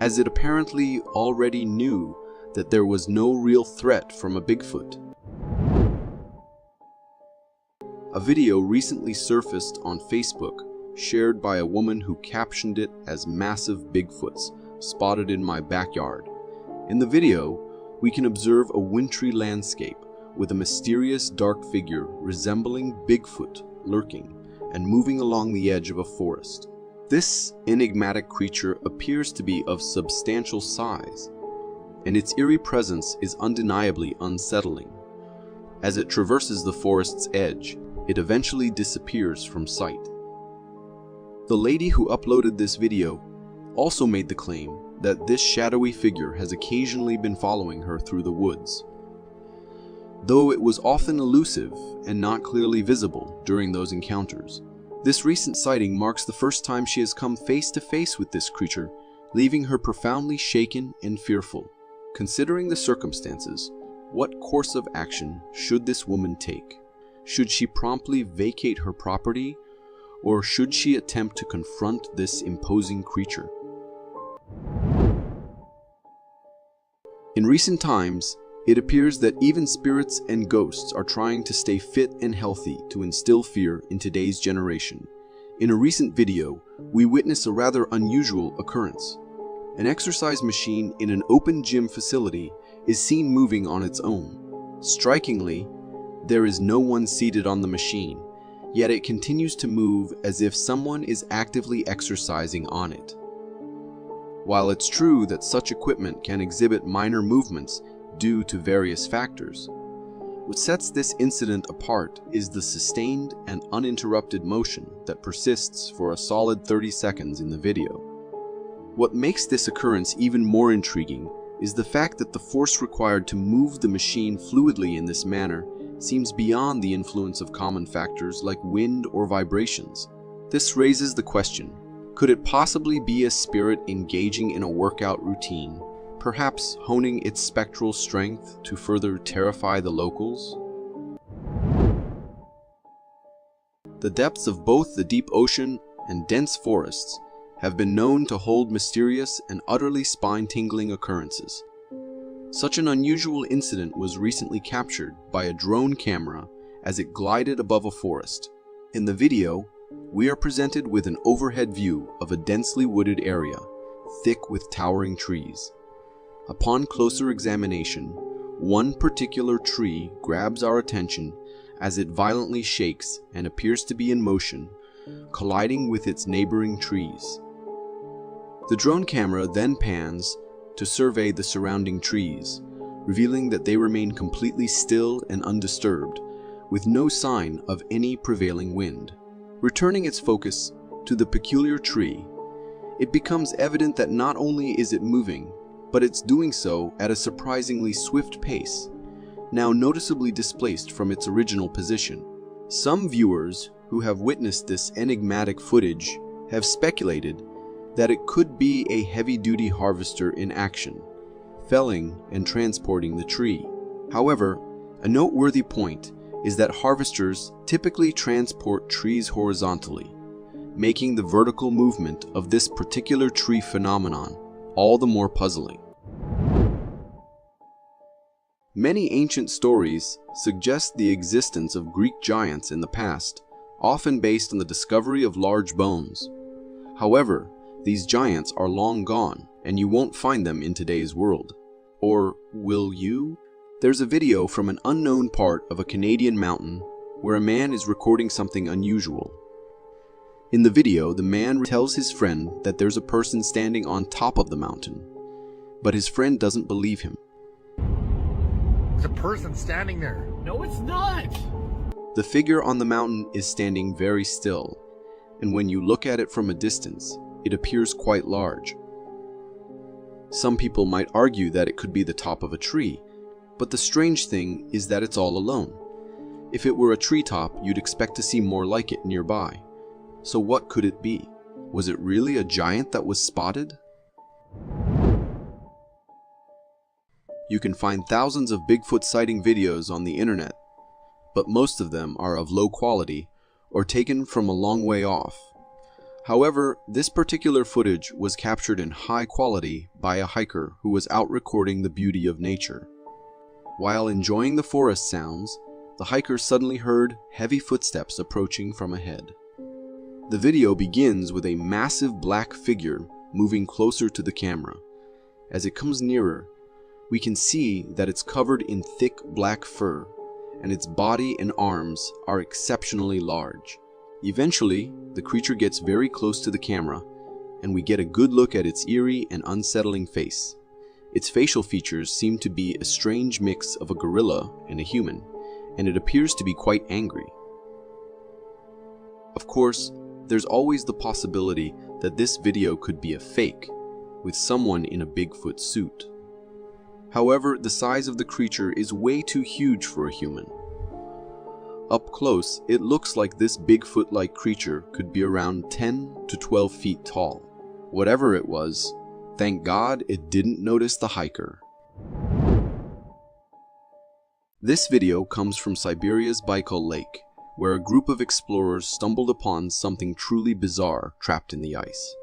as it apparently already knew that there was no real threat from a Bigfoot. A video recently surfaced on Facebook, shared by a woman who captioned it as "Massive Bigfoots spotted in my backyard." In the video, we can observe a wintry landscape with a mysterious dark figure resembling Bigfoot lurking and moving along the edge of a forest. This enigmatic creature appears to be of substantial size, and its eerie presence is undeniably unsettling. As it traverses the forest's edge, it eventually disappears from sight. The lady who uploaded this video also made the claim that this shadowy figure has occasionally been following her through the woods, though it was often elusive and not clearly visible during those encounters. This recent sighting marks the first time she has come face to face with this creature, leaving her profoundly shaken and fearful. Considering the circumstances, what course of action should this woman take? Should she promptly vacate her property, or should she attempt to confront this imposing creature? In recent times, it appears that even spirits and ghosts are trying to stay fit and healthy to instill fear in today's generation. In a recent video, we witness a rather unusual occurrence. An exercise machine in an open gym facility is seen moving on its own. Strikingly, there is no one seated on the machine, yet it continues to move as if someone is actively exercising on it. While it's true that such equipment can exhibit minor movements due to various factors, what sets this incident apart is the sustained and uninterrupted motion that persists for a solid 30 seconds in the video. What makes this occurrence even more intriguing is the fact that the force required to move the machine fluidly in this manner seems beyond the influence of common factors like wind or vibrations. This raises the question, could it possibly be a spirit engaging in a workout routine, perhaps honing its spectral strength to further terrify the locals? The depths of both the deep ocean and dense forests have been known to hold mysterious and utterly spine-tingling occurrences. Such an unusual incident was recently captured by a drone camera as it glided above a forest. In the video, we are presented with an overhead view of a densely wooded area, thick with towering trees. Upon closer examination, one particular tree grabs our attention as it violently shakes and appears to be in motion, colliding with its neighboring trees. The drone camera then pans to survey the surrounding trees, revealing that they remain completely still and undisturbed, with no sign of any prevailing wind. Returning its focus to the peculiar tree, it becomes evident that not only is it moving, but it's doing so at a surprisingly swift pace, now noticeably displaced from its original position. Some viewers who have witnessed this enigmatic footage have speculated that it could be a heavy-duty harvester in action, felling and transporting the tree. However, a noteworthy point is that harvesters typically transport trees horizontally, making the vertical movement of this particular tree phenomenon all the more puzzling. Many ancient stories suggest the existence of Greek giants in the past, often based on the discovery of large bones. However, these giants are long gone, and you won't find them in today's world. Or will you? There's a video from an unknown part of a Canadian mountain where a man is recording something unusual. In the video, the man tells his friend that there's a person standing on top of the mountain, but his friend doesn't believe him. There's a person standing there. No, it's not. The figure on the mountain is standing very still, and when you look at it from a distance, it appears quite large. Some people might argue that it could be the top of a tree, but the strange thing is that it's all alone. If it were a treetop, you'd expect to see more like it nearby. So what could it be? Was it really a giant that was spotted? You can find thousands of Bigfoot sighting videos on the internet, but most of them are of low quality or taken from a long way off. However, this particular footage was captured in high quality by a hiker who was out recording the beauty of nature. While enjoying the forest sounds, the hiker suddenly heard heavy footsteps approaching from ahead. The video begins with a massive black figure moving closer to the camera. As it comes nearer, we can see that it's covered in thick black fur, and its body and arms are exceptionally large. Eventually, the creature gets very close to the camera, and we get a good look at its eerie and unsettling face. Its facial features seem to be a strange mix of a gorilla and a human, and it appears to be quite angry. Of course, there's always the possibility that this video could be a fake, with someone in a Bigfoot suit. However, the size of the creature is way too huge for a human. Up close, it looks like this Bigfoot-like creature could be around 10 to 12 feet tall. Whatever it was, thank God it didn't notice the hiker. This video comes from Siberia's Baikal Lake, where a group of explorers stumbled upon something truly bizarre trapped in the ice.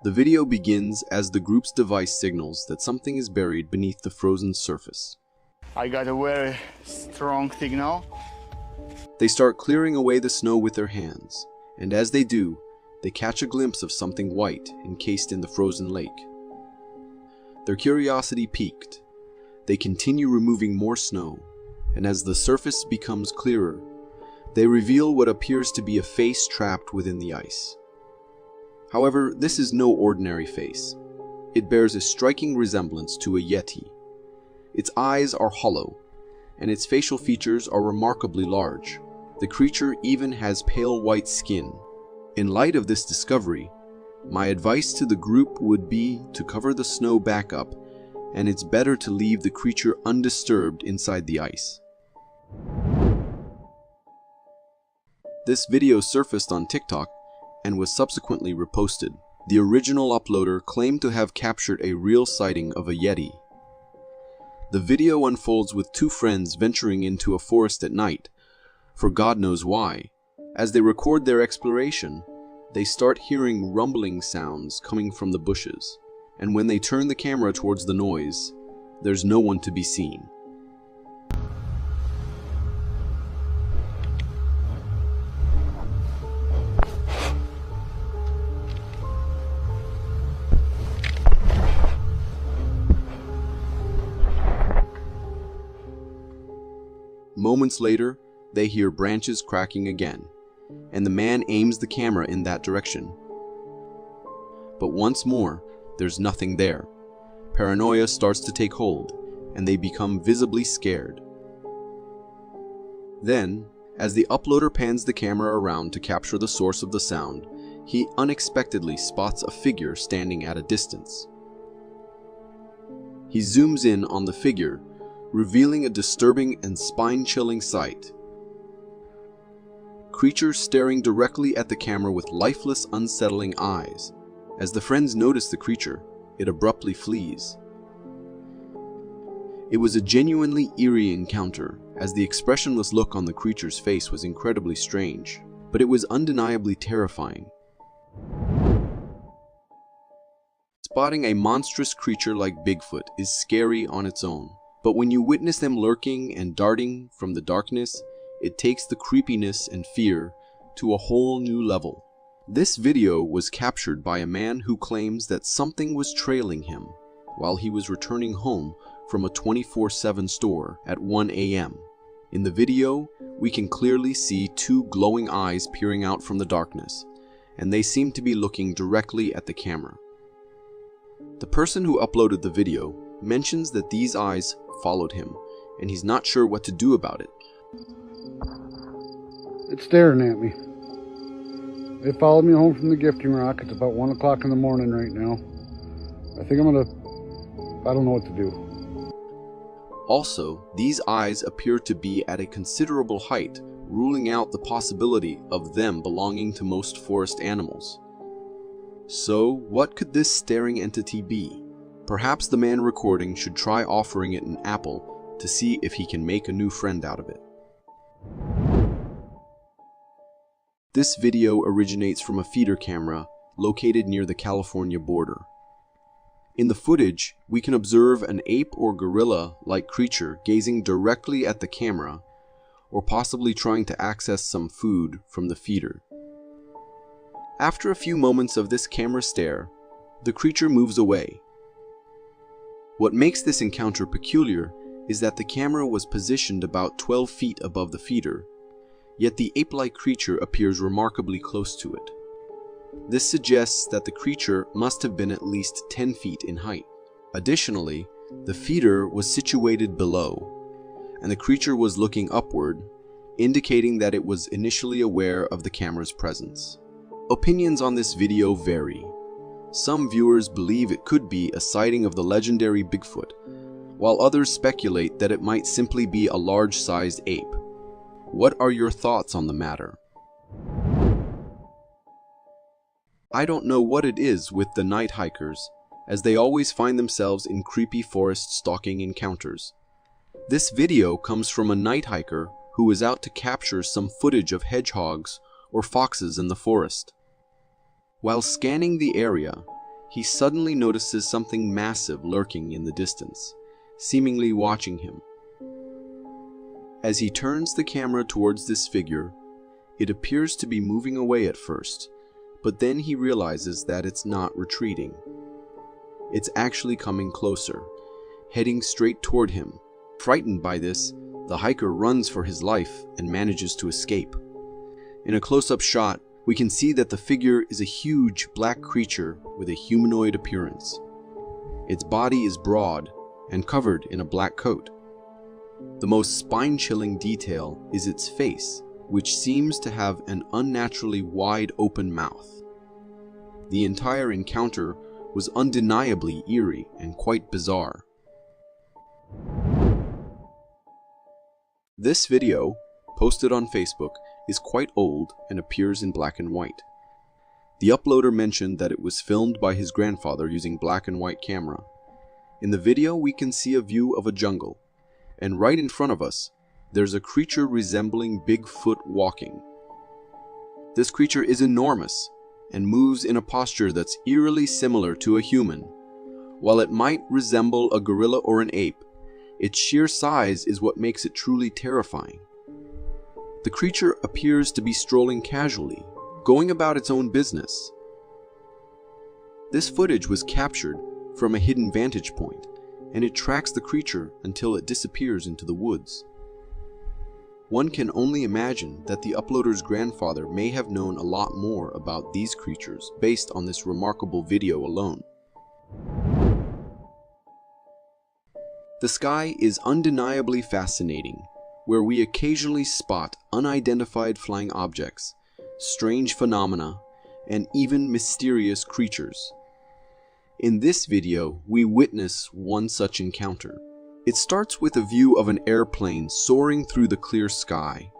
The video begins as the group's device signals that something is buried beneath the frozen surface. I got a very strong signal. They start clearing away the snow with their hands, and as they do, they catch a glimpse of something white encased in the frozen lake. Their curiosity piqued. They continue removing more snow, and as the surface becomes clearer, they reveal what appears to be a face trapped within the ice. However, this is no ordinary face. It bears a striking resemblance to a yeti. Its eyes are hollow, and its facial features are remarkably large. The creature even has pale white skin. In light of this discovery, my advice to the group would be to cover the snow back up, and it's better to leave the creature undisturbed inside the ice. This video surfaced on TikTok and was subsequently reposted. The original uploader claimed to have captured a real sighting of a yeti. The video unfolds with two friends venturing into a forest at night, for God knows why. As they record their exploration, they start hearing rumbling sounds coming from the bushes, and when they turn the camera towards the noise, there's no one to be seen. Moments later, they hear branches cracking again, and the man aims the camera in that direction. But once more, there's nothing there. Paranoia starts to take hold, and they become visibly scared. Then, as the uploader pans the camera around to capture the source of the sound, he unexpectedly spots a figure standing at a distance. He zooms in on the figure, revealing a disturbing and spine-chilling sight. Creature staring directly at the camera with lifeless, unsettling eyes. As the friends notice the creature, it abruptly flees. It was a genuinely eerie encounter, as the expressionless look on the creature's face was incredibly strange, but it was undeniably terrifying. Spotting a monstrous creature like Bigfoot is scary on its own, but when you witness them lurking and darting from the darkness, it takes the creepiness and fear to a whole new level. This video was captured by a man who claims that something was trailing him while he was returning home from a 24/7 store at 1 a.m. In the video, we can clearly see two glowing eyes peering out from the darkness, and they seem to be looking directly at the camera. The person who uploaded the video mentions that these eyes followed him, and he's not sure what to do about it. It's staring at me. It followed me home from the gifting rock. It's about 1 o'clock in the morning right now. I think I don't know what to do. Also, these eyes appear to be at a considerable height, ruling out the possibility of them belonging to most forest animals. So, what could this staring entity be? Perhaps the man recording should try offering it an apple to see if he can make a new friend out of it. This video originates from a feeder camera located near the California border. In the footage, we can observe an ape or gorilla-like creature gazing directly at the camera, or possibly trying to access some food from the feeder. After a few moments of this camera stare, the creature moves away. What makes this encounter peculiar is that the camera was positioned about 12 feet above the feeder, yet the ape-like creature appears remarkably close to it. This suggests that the creature must have been at least 10 feet in height. Additionally, the feeder was situated below, and the creature was looking upward, indicating that it was initially aware of the camera's presence. Opinions on this video vary. Some viewers believe it could be a sighting of the legendary Bigfoot, while others speculate that it might simply be a large-sized ape. What are your thoughts on the matter? I don't know what it is with the night hikers, as they always find themselves in creepy forest stalking encounters. This video comes from a night hiker who was out to capture some footage of hedgehogs or foxes in the forest. While scanning the area, he suddenly notices something massive lurking in the distance, seemingly watching him. As he turns the camera towards this figure, it appears to be moving away at first, but then he realizes that it's not retreating. It's actually coming closer, heading straight toward him. Frightened by this, the hiker runs for his life and manages to escape. In a close-up shot, we can see that the figure is a huge black creature with a humanoid appearance. Its body is broad and covered in a black coat. The most spine-chilling detail is its face, which seems to have an unnaturally wide open mouth. The entire encounter was undeniably eerie and quite bizarre. This video, posted on Facebook, is quite old and appears in black and white. The uploader mentioned that it was filmed by his grandfather using black and white camera. In the video, we can see a view of a jungle, and right in front of us, there's a creature resembling Bigfoot walking. This creature is enormous and moves in a posture that's eerily similar to a human, While it might resemble a gorilla or an ape, its sheer size is what makes it truly terrifying. The creature appears to be strolling casually, going about its own business. This footage was captured from a hidden vantage point, and it tracks the creature until it disappears into the woods. One can only imagine that the uploader's grandfather may have known a lot more about these creatures based on this remarkable video alone. The sky is undeniably fascinating, where we occasionally spot unidentified flying objects, strange phenomena, and even mysterious creatures. In this video, we witness one such encounter. It starts with a view of an airplane soaring through the clear sky,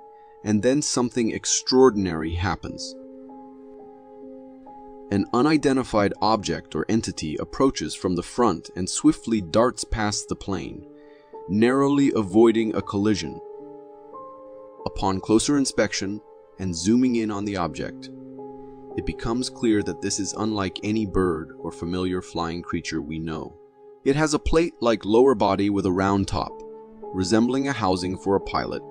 and then something extraordinary happens. An unidentified object or entity approaches from the front and swiftly darts past the plane, narrowly avoiding a collision. Upon closer inspection and zooming in on the object, it becomes clear that this is unlike any bird or familiar flying creature we know. It has a plate-like lower body with a round top, resembling a housing for a pilot,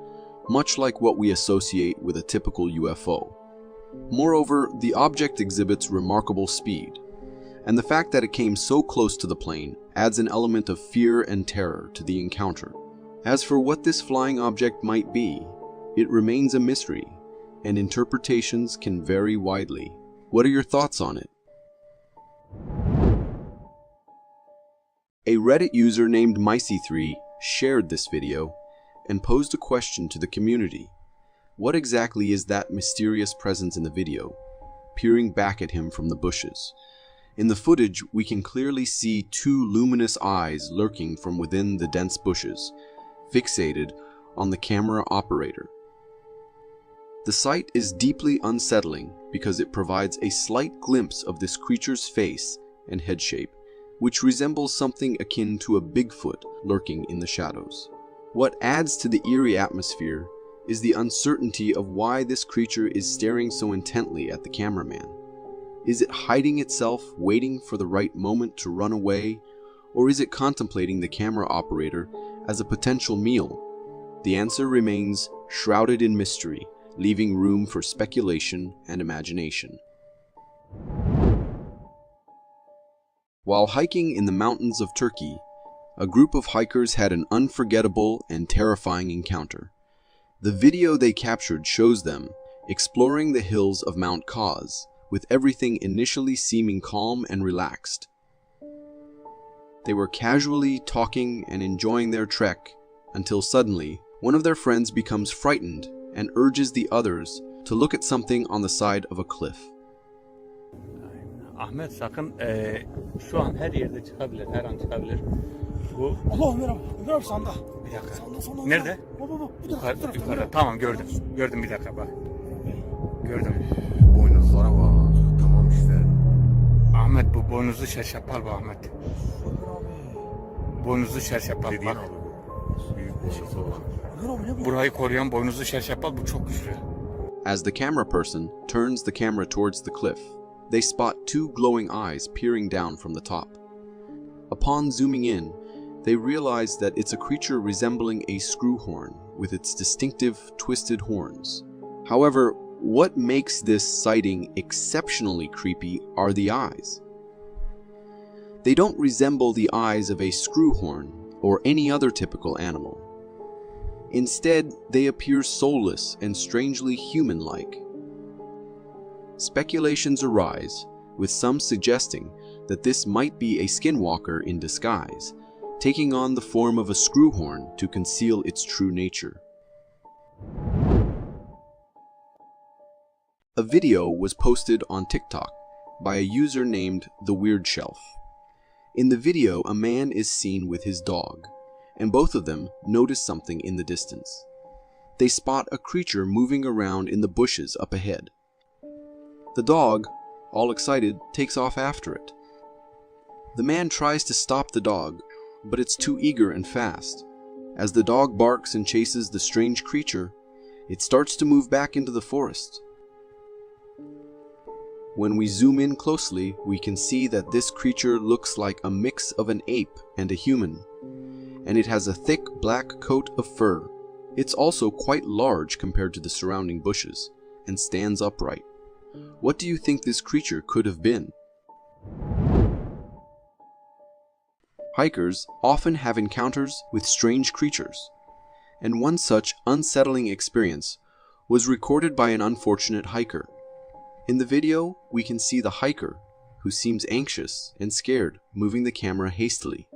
much like what we associate with a typical UFO. Moreover, the object exhibits remarkable speed, and the fact that it came so close to the plane adds an element of fear and terror to the encounter. As for what this flying object might be, it remains a mystery, and interpretations can vary widely. What are your thoughts on it? A Reddit user named Micey3 shared this video and posed a question to the community. What exactly is that mysterious presence in the video, peering back at him from the bushes? In the footage, we can clearly see two luminous eyes lurking from within the dense bushes, fixated on the camera operator. The sight is deeply unsettling because it provides a slight glimpse of this creature's face and head shape, which resembles something akin to a Bigfoot lurking in the shadows. What adds to the eerie atmosphere is the uncertainty of why this creature is staring so intently at the cameraman. Is it hiding itself, waiting for the right moment to run away, or is it contemplating the camera operator as a potential meal? The answer remains shrouded in mystery, leaving room for speculation and imagination. While hiking in the mountains of Turkey, a group of hikers had an unforgettable and terrifying encounter. The video they captured shows them exploring the hills of Mount Kaz, with everything initially seeming calm and relaxed. They were casually talking and enjoying their trek until suddenly one of their friends becomes frightened and urges the others to look at something on the side of a cliff. Ahmet sakın şu an her yerde çıkabilir, her an çıkabilir. Bu Allah Ömer abi sanda. Bir dakika. Sanda. Nerede? Yukarıda. Tamam gördüm. Gördüm bir dakika bak. Gördüm. Boynuzlara bak. Tamam işte. Ahmet bu boynuzlu şerşapal bu Ahmet. Boynuzlu şerşapal bak. Burayı koruyan boynuzlu şerşapal bu çok güçlü. As the camera person turns the camera towards the cliff, they spot two glowing eyes peering down from the top. Upon zooming in, they realize that it's a creature resembling a screwhorn with its distinctive twisted horns. However, what makes this sighting exceptionally creepy are the eyes. They don't resemble the eyes of a screwhorn or any other typical animal. Instead, they appear soulless and strangely human-like. Speculations arise, with some suggesting that this might be a skinwalker in disguise, taking on the form of a screwhorn to conceal its true nature. A video was posted on TikTok by a user named The Weird Shelf. In the video, a man is seen with his dog, and both of them notice something in the distance. They spot a creature moving around in the bushes up ahead. The dog, all excited, takes off after it. The man tries to stop the dog, but it's too eager and fast. As the dog barks and chases the strange creature, it starts to move back into the forest. When we zoom in closely, we can see that this creature looks like a mix of an ape and a human, and it has a thick black coat of fur. It's also quite large compared to the surrounding bushes, and stands upright. What do you think this creature could have been? Hikers often have encounters with strange creatures, and one such unsettling experience was recorded by an unfortunate hiker. In the video, we can see the hiker, who seems anxious and scared, moving the camera hastily.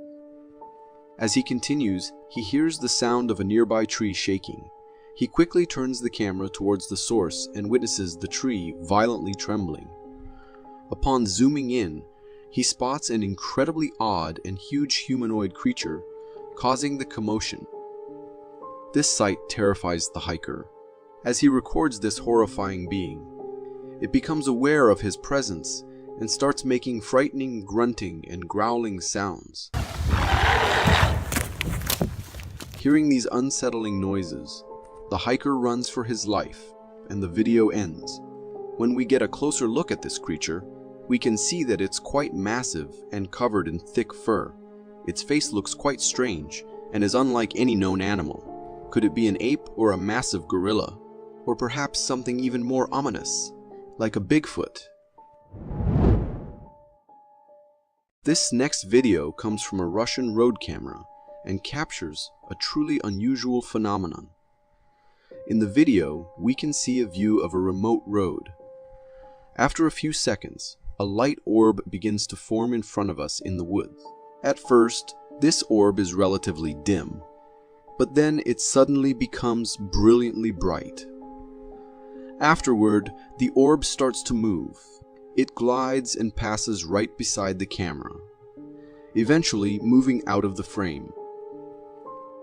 As he continues, he hears the sound of a nearby tree shaking. He quickly turns the camera towards the source and witnesses the tree violently trembling. Upon zooming in, he spots an incredibly odd and huge humanoid creature, causing the commotion. This sight terrifies the hiker. As he records this horrifying being, it becomes aware of his presence and starts making frightening grunting and growling sounds. Hearing these unsettling noises, the hiker runs for his life, and the video ends. When we get a closer look at this creature, we can see that it's quite massive and covered in thick fur. Its face looks quite strange and is unlike any known animal. Could it be an ape or a massive gorilla? Or perhaps something even more ominous, like a Bigfoot? This next video comes from a Russian road camera and captures a truly unusual phenomenon. In the video, we can see a view of a remote road. After a few seconds, a light orb begins to form in front of us in the woods. At first, this orb is relatively dim, but then it suddenly becomes brilliantly bright. Afterward, the orb starts to move. It glides and passes right beside the camera, eventually moving out of the frame.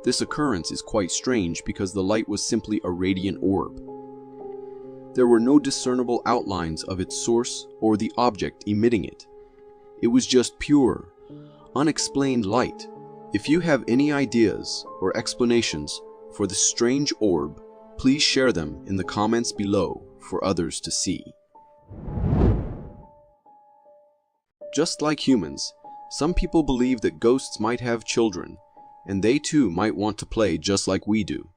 This occurrence is quite strange because the light was simply a radiant orb. There were no discernible outlines of its source or the object emitting it. It was just pure, unexplained light. If you have any ideas or explanations for the strange orb, please share them in the comments below for others to see. Just like humans, some people believe that ghosts might have children, and they too might want to play just like we do.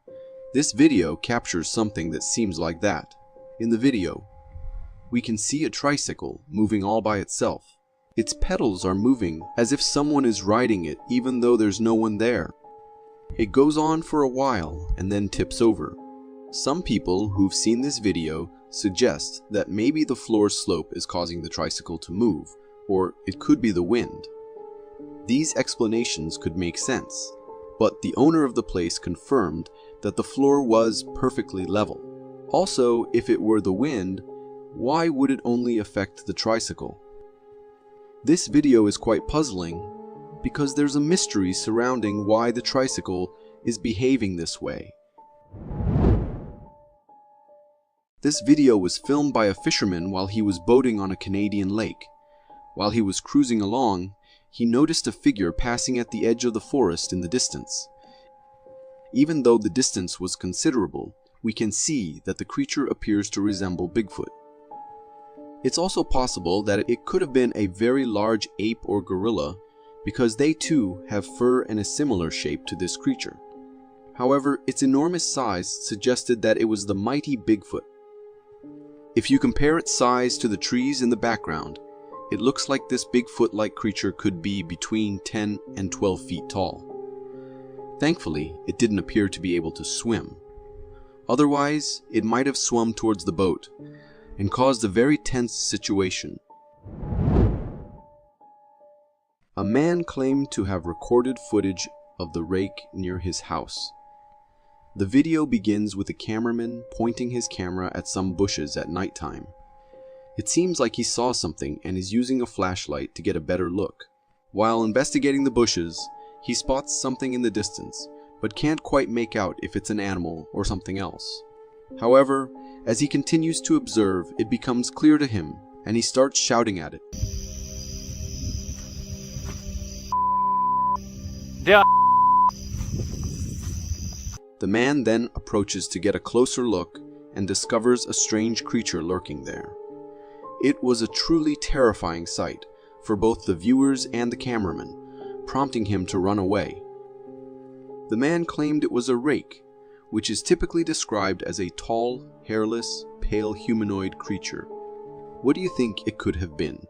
This video captures something that seems like that. In the video, we can see a tricycle moving all by itself. Its pedals are moving as if someone is riding it even though there's no one there. It goes on for a while and then tips over. Some people who've seen this video suggest that maybe the floor slope is causing the tricycle to move, or it could be the wind. These explanations could make sense, but the owner of the place confirmed that the floor was perfectly level. Also, if it were the wind, why would it only affect the tricycle? This video is quite puzzling because there's a mystery surrounding why the tricycle is behaving this way. This video was filmed by a fisherman while he was boating on a Canadian lake. While he was cruising along, he noticed a figure passing at the edge of the forest in the distance. Even though the distance was considerable, we can see that the creature appears to resemble Bigfoot. It's also possible that it could have been a very large ape or gorilla because they too have fur and a similar shape to this creature. However, its enormous size suggested that it was the mighty Bigfoot. If you compare its size to the trees in the background, it looks like this Bigfoot-like creature could be between 10 and 12 feet tall. Thankfully, it didn't appear to be able to swim. Otherwise, it might have swum towards the boat and caused a very tense situation. A man claimed to have recorded footage of the rake near his house. The video begins with the cameraman pointing his camera at some bushes at nighttime. It seems like he saw something and is using a flashlight to get a better look. While investigating the bushes, he spots something in the distance, but can't quite make out if it's an animal or something else. However, as he continues to observe, it becomes clear to him, and he starts shouting at it. The man then approaches to get a closer look and discovers a strange creature lurking there. It was a truly terrifying sight for both the viewers and the cameraman, prompting him to run away. The man claimed it was a rake, which is typically described as a tall, hairless, pale humanoid creature. What do you think it could have been?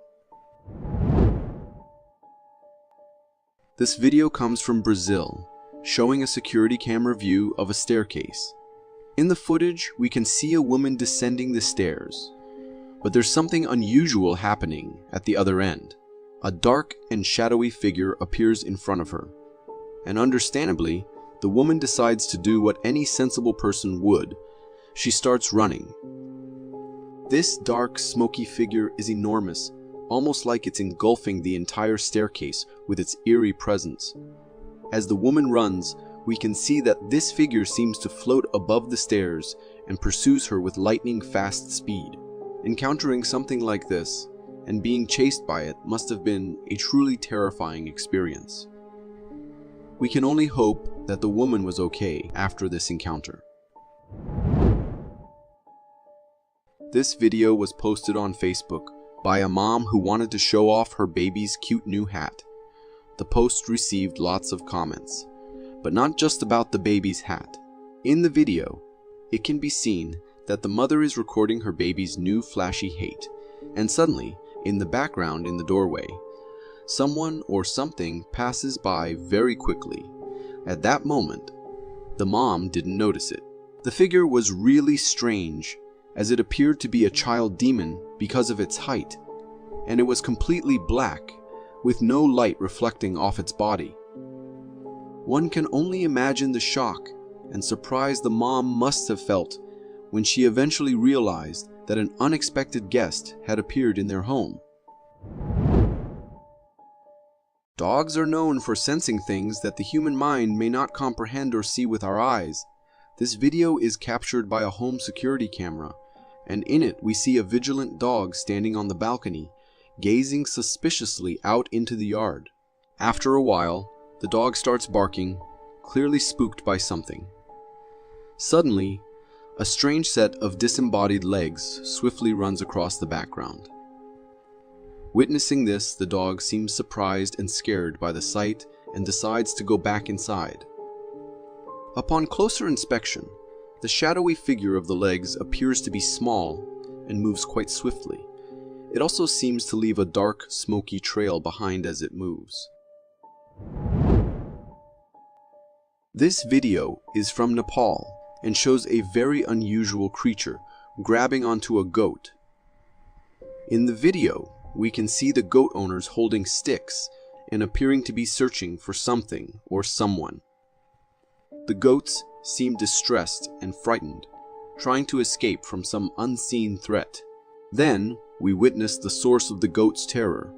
This video comes from Brazil, showing a security camera view of a staircase. In the footage, we can see a woman descending the stairs, but there's something unusual happening at the other end. A dark and shadowy figure appears in front of her, and understandably, the woman decides to do what any sensible person would. She starts running. This dark, smoky figure is enormous, almost like it's engulfing the entire staircase with its eerie presence. As the woman runs, we can see that this figure seems to float above the stairs and pursues her with lightning-fast speed. Encountering something like this and being chased by it must have been a truly terrifying experience. We can only hope that the woman was okay after this encounter. This video was posted on Facebook by a mom who wanted to show off her baby's cute new hat. The post received lots of comments, but not just about the baby's hat. In the video, it can be seen that the mother is recording her baby's new flashy hat, and suddenly, in the background in the doorway, someone or something passes by very quickly. At that moment, the mom didn't notice it. The figure was really strange, as it appeared to be a child demon because of its height, and it was completely black, with no light reflecting off its body. One can only imagine the shock and surprise the mom must have felt when she eventually realized that an unexpected guest had appeared in their home. Dogs are known for sensing things that the human mind may not comprehend or see with our eyes. This video is captured by a home security camera, and in it we see a vigilant dog standing on the balcony, gazing suspiciously out into the yard. After a while, the dog starts barking, clearly spooked by something. Suddenly, a strange set of disembodied legs swiftly runs across the background. Witnessing this, the dog seems surprised and scared by the sight and decides to go back inside. Upon closer inspection, the shadowy figure of the legs appears to be small and moves quite swiftly. It also seems to leave a dark, smoky trail behind as it moves. This video is from Nepal and shows a very unusual creature grabbing onto a goat. In the video, we can see the goat owners holding sticks and appearing to be searching for something or someone. The goats seem distressed and frightened, trying to escape from some unseen threat. Then, we witness the source of the goats' terror,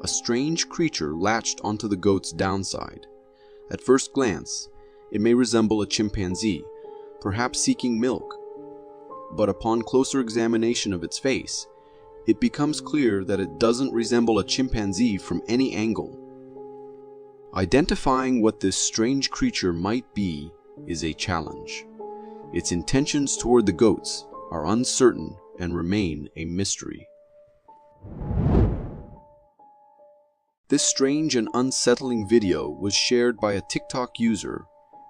a strange creature latched onto the goat's downside. At first glance, it may resemble a chimpanzee, perhaps seeking milk. But upon closer examination of its face, it becomes clear that it doesn't resemble a chimpanzee from any angle. Identifying what this strange creature might be is a challenge. Its intentions toward the goats are uncertain and remain a mystery. This strange and unsettling video was shared by a TikTok user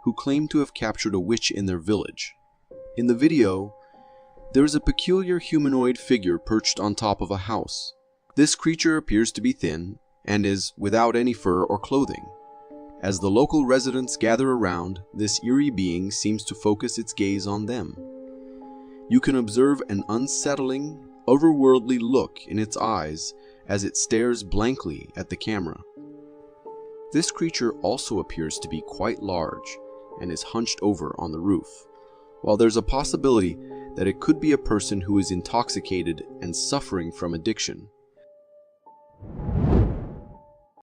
who claimed to have captured a witch in their village. In the video, there is a peculiar humanoid figure perched on top of a house. This creature appears to be thin and is without any fur or clothing. As the local residents gather around, this eerie being seems to focus its gaze on them. You can observe an unsettling, otherworldly look in its eyes as it stares blankly at the camera. This creature also appears to be quite large and is hunched over on the roof, while there's a possibility that it could be a person who is intoxicated and suffering from addiction.